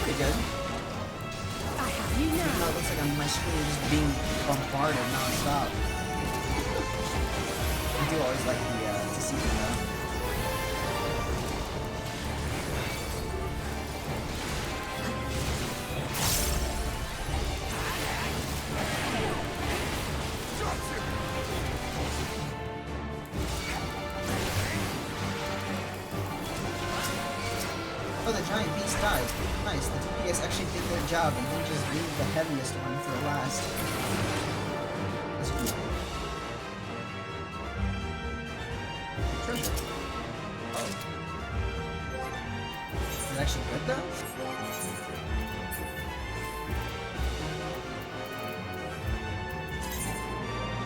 Pretty good. Even though it looks like my screen is just being bombarded non-stop. I do always like to see them though. Oh, the giant beast died. Nice, the DPS actually did their job and he just leave the heaviest one for last. That's cool. Treasure. Oh. Is it actually good though?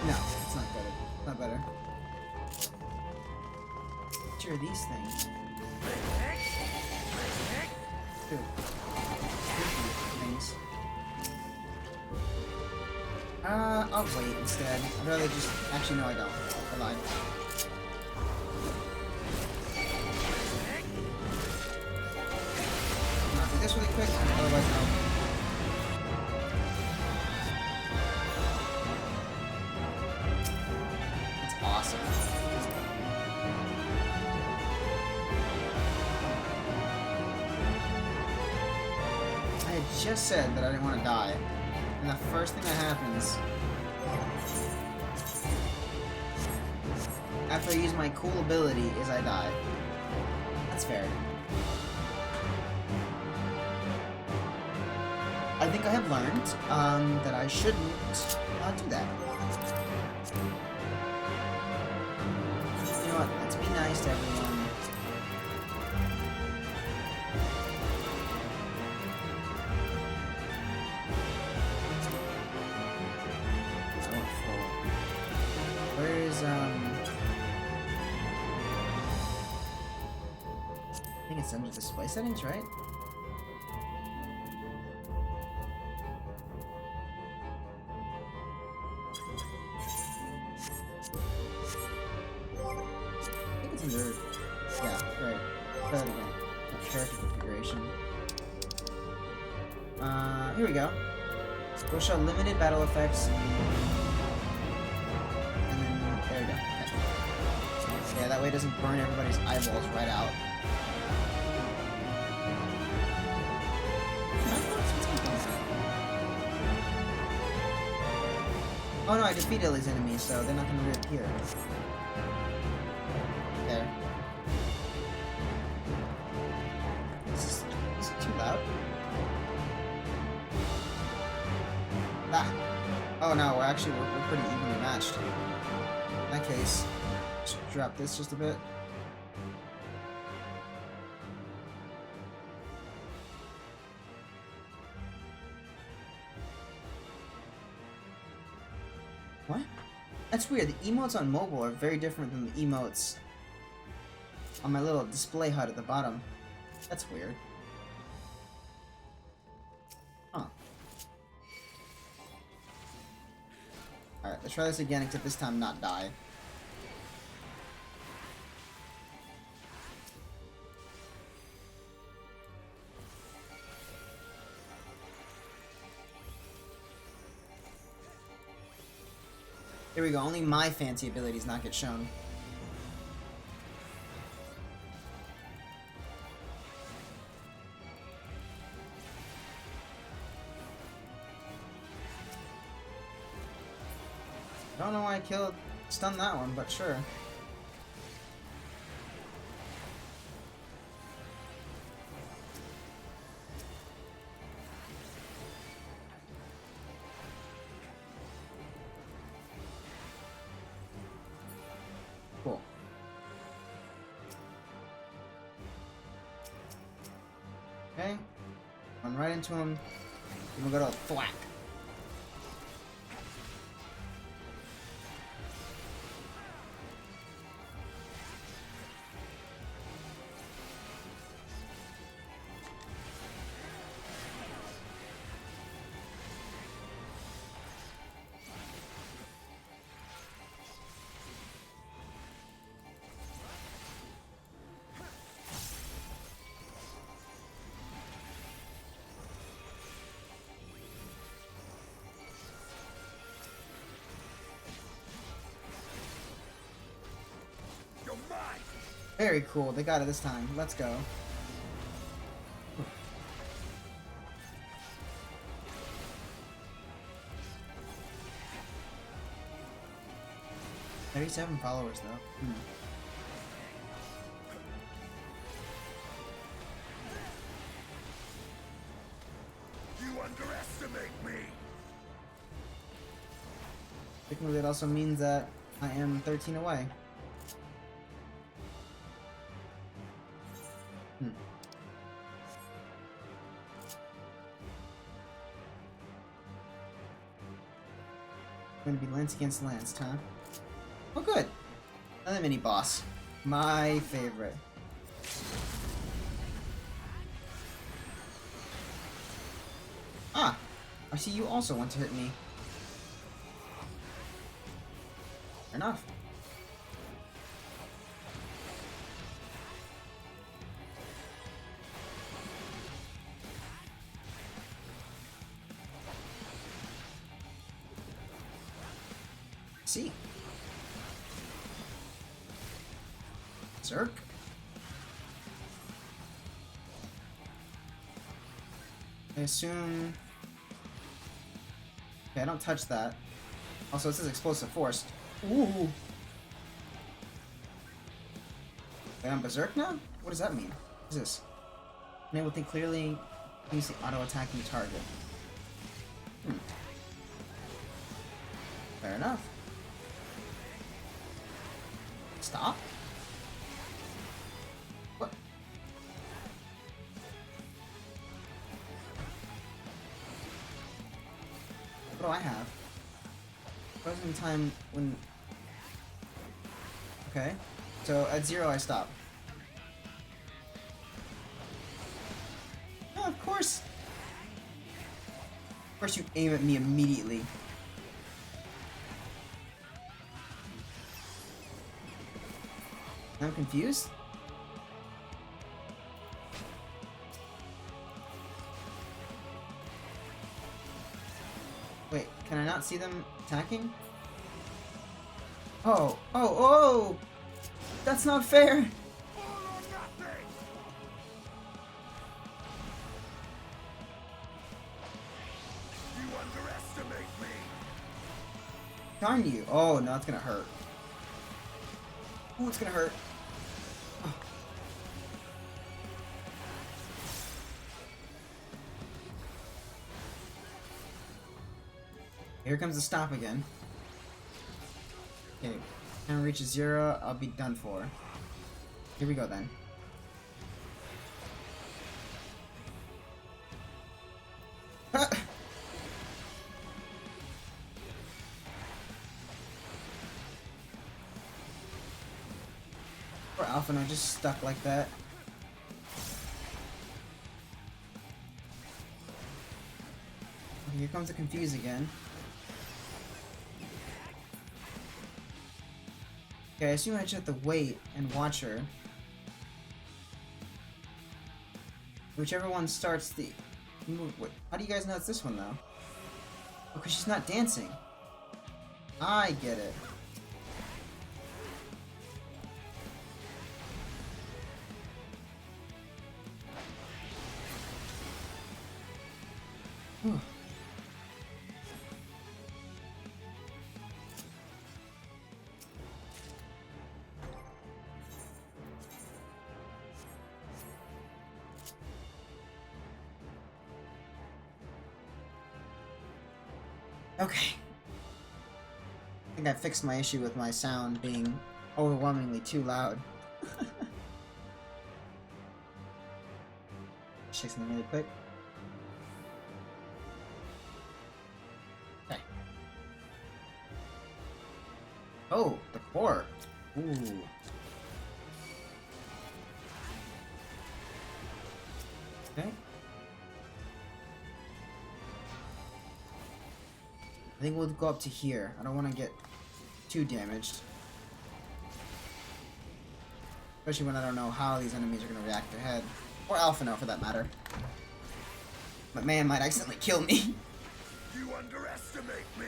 No, it's not better. Not better. Which are these things? Dude. Things. I'll wait instead. I'd rather just... Actually, no, I don't. I lied. I'll do this really quick, otherwise I'll... It's awesome. I had just said that I didn't want to die, and the first thing that happens after I use my cool ability is I die. That's fair. I think I have learned that I shouldn't do that. You know what? Let's be nice to everyone. I think it's under display settings, right? I think it's under... Yeah, right. Try that again. Character configuration. Here we go. We'll show limited battle effects. There we go. Okay. Yeah, that way it doesn't burn everybody's eyeballs right out. Oh no, I defeated all these enemies, so they're not gonna reappear. There. Is it too loud? Ah! Oh no, we're pretty evenly matched. In that case, just drop this just a bit. What? That's weird. The emotes on mobile are very different than the emotes on my little display HUD at the bottom. That's weird. Huh. Alright, let's try this again, except this time not die. Here we go, only my fancy abilities not get shown. I don't know why I stunned that one, but sure. Okay. Run right into him. And we'll go to a thwack. Very cool. They got it this time. Let's go. "37 followers, though. You underestimate me. Technically, it also means that I am 13 away. Going to be lance against lance, huh? Oh, good. Another mini boss. My favorite. Ah! I see you also want to hurt me. Fair enough. See. Zerk. I assume... Okay, I don't touch that. Also, it says explosive force. Ooh! Wait, I'm berserk now? What does that mean? What is this? Enable to clearly use the auto-attacking target. Fair enough. Stop? What? What do I have? Frozen time when... Okay. So at 0 I stop. No, of course! Of course you aim at me immediately. I'm confused? Wait, can I not see them attacking? Oh, oh, oh! That's not fair! You underestimate me. Darn you! Oh, no, it's gonna hurt. Oh, it's gonna hurt. Oh. Here comes the stop again. Okay, and reaches 0, I'll be done for. Here we go then. Poor Alpha, no, just stuck like that. Okay, here comes the confuse again. Okay, I assume I just have to wait and watch her. Whichever one starts the move. Wait, how do you guys know it's this one though? Oh, because she's not dancing. I get it. Whew. Okay. I think I fixed my issue with my sound being overwhelmingly too loud. check something really quick. Okay. Oh, the core. Ooh. Okay. I think we'll go up to here. I don't want to get too damaged. Especially when I don't know how these enemies are going to react ahead. Or Alphino, for that matter. But man might accidentally kill me. You underestimate me!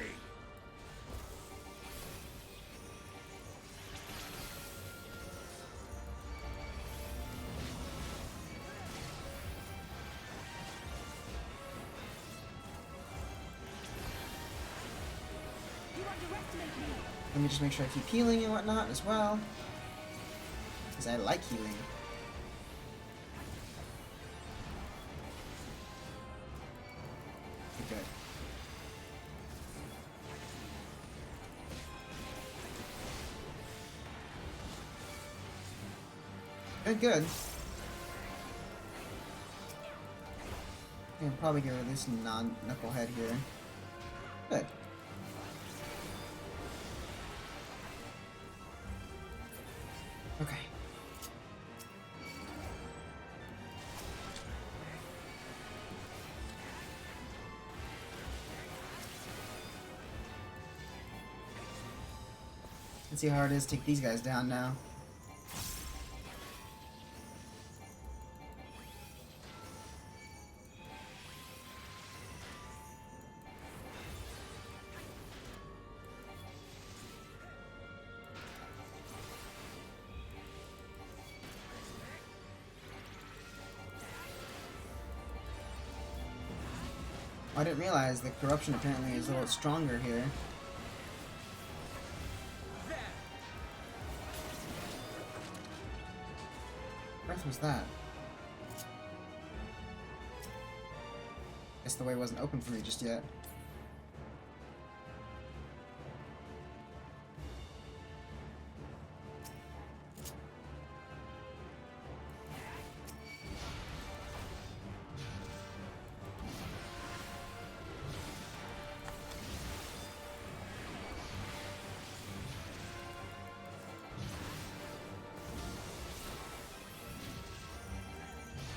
Let me just make sure I keep healing and whatnot as well. Because I like healing. Okay, good. Good. I can probably get rid of this non-knucklehead here. Good. Okay. Let's see how hard it is to take these guys down now. I didn't realize the corruption apparently is a little stronger here. What earth was that? Guess the way wasn't open for me just yet.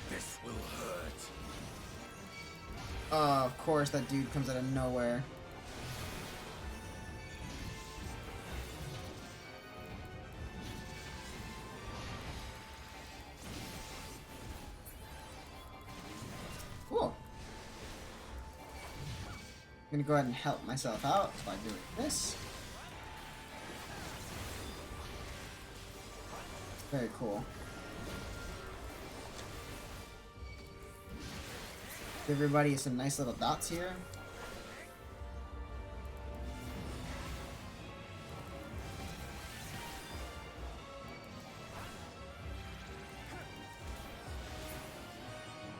This will hurt. Oh, of course that dude comes out of nowhere. Cool. I'm gonna go ahead and help myself out by doing this. Very cool. Give everybody some nice little dots here.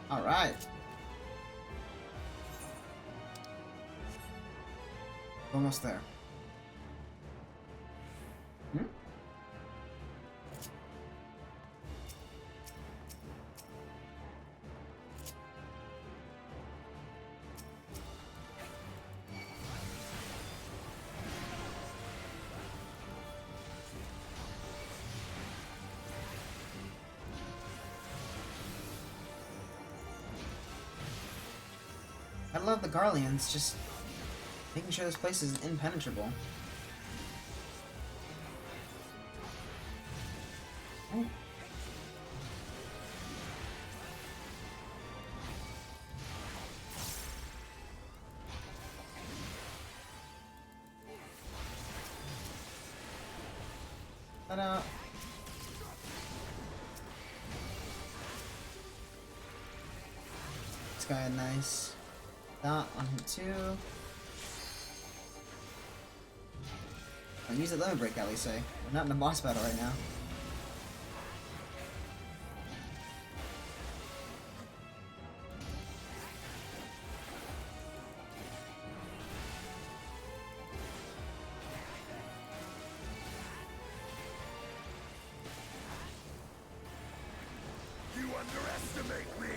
All right. Almost there. Hmm? I love the Garleans, just making sure this place is impenetrable. Oh. Ta-da! This guy had nice dot on him too. I'll use the lemon break, at least say. We're not in a boss battle right now. You underestimate me.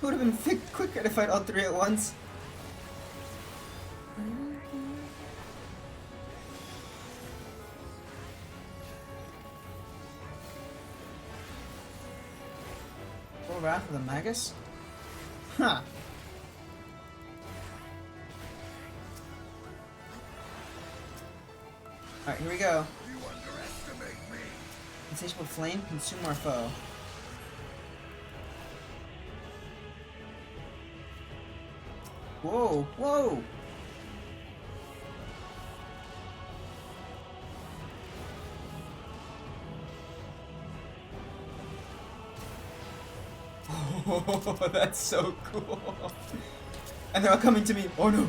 would have been quicker to fight all three at once. Full Wrath of the Magus? Huh. Alright, here we go. Insatiable Flame, consume our foe. Whoa, whoa! Oh, that's so cool. And they're all coming to me. Oh no.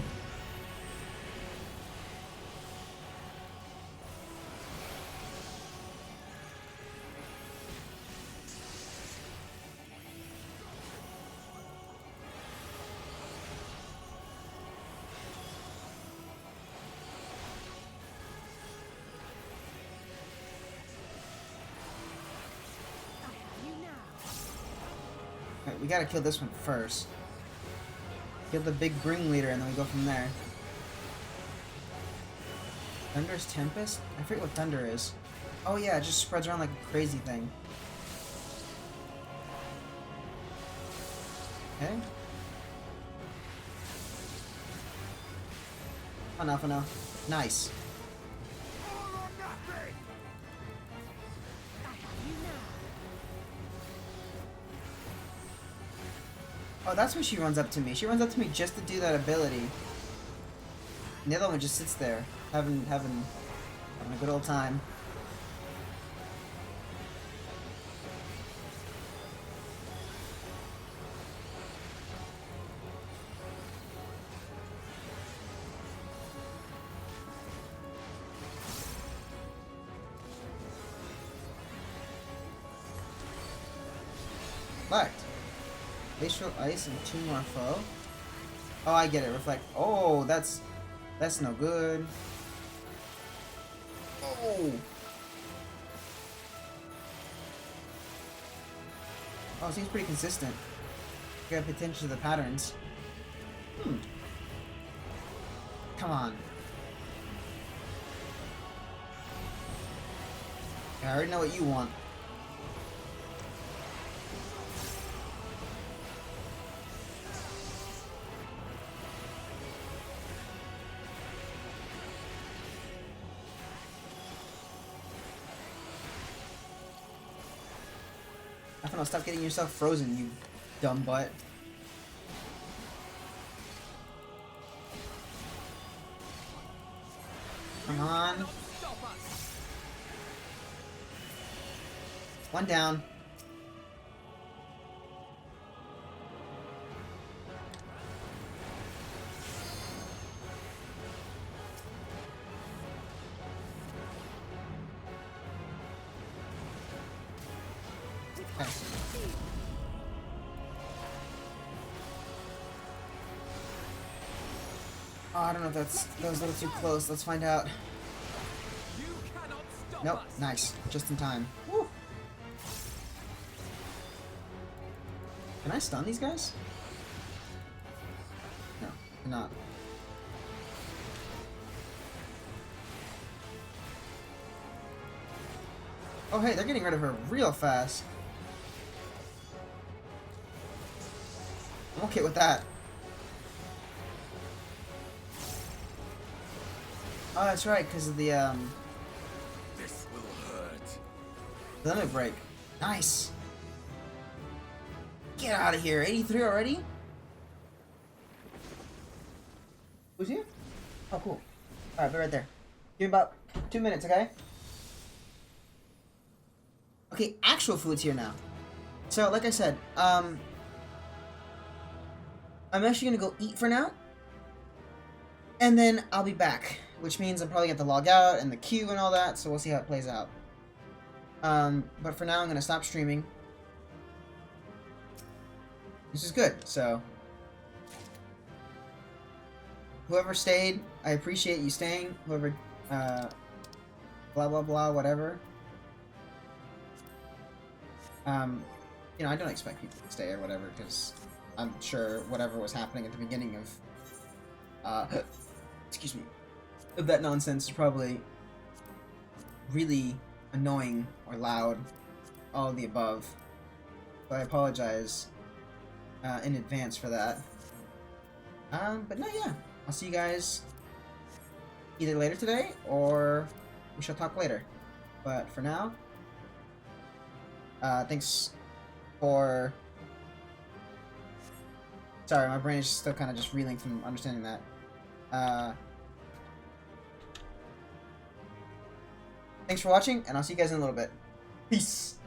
We gotta kill this one first. Kill the big Bring leader and then we go from there. Thunder's Tempest? I forget what Thunder is. Oh yeah, it just spreads around like a crazy thing. Okay. Oh no, for now. Nice. Oh, that's when she runs up to me. She runs up to me just to do that ability. And the other one just sits there, having a good old time. Reflect. Glacial Ice and 2 more foe. Oh, I get it. Reflect. Oh, that's no good. Oh. Oh, it seems pretty consistent. You gotta pay attention to the patterns. Come on. I already know what you want. I don't know, stop getting yourself frozen, you dumb butt. Come on. One down. Okay. Oh, I don't know if that was a little too close. Let's find out. Nope, nice. Just in time. Woo. Can I stun these guys? No, cannot. Oh hey, they're getting rid of her real fast. I'm okay with that. Oh, that's right, because of the This will hurt. limit break. Nice. Get out of here. 83 already? Who's here? Oh, cool. Alright, be right there. Give me about 2 minutes, okay? Okay, actual food's here now. So, like I said, I'm actually gonna go eat for now. And then I'll be back. Which means I'm probably gonna have to log out and the queue and all that, so we'll see how it plays out. But for now, I'm gonna stop streaming. This is good, so... Whoever stayed, I appreciate you staying. Whoever, blah blah blah, whatever. You know, I don't expect people to stay or whatever, because I'm sure whatever was happening at the beginning of, excuse me, of that nonsense is probably really annoying or loud, all of the above. So I apologize in advance for that. But no, yeah, I'll see you guys either later today or we shall talk later. But for now, thanks for... Sorry, my brain is still kind of just reeling from understanding that. Thanks for watching, and I'll see you guys in a little bit. Peace!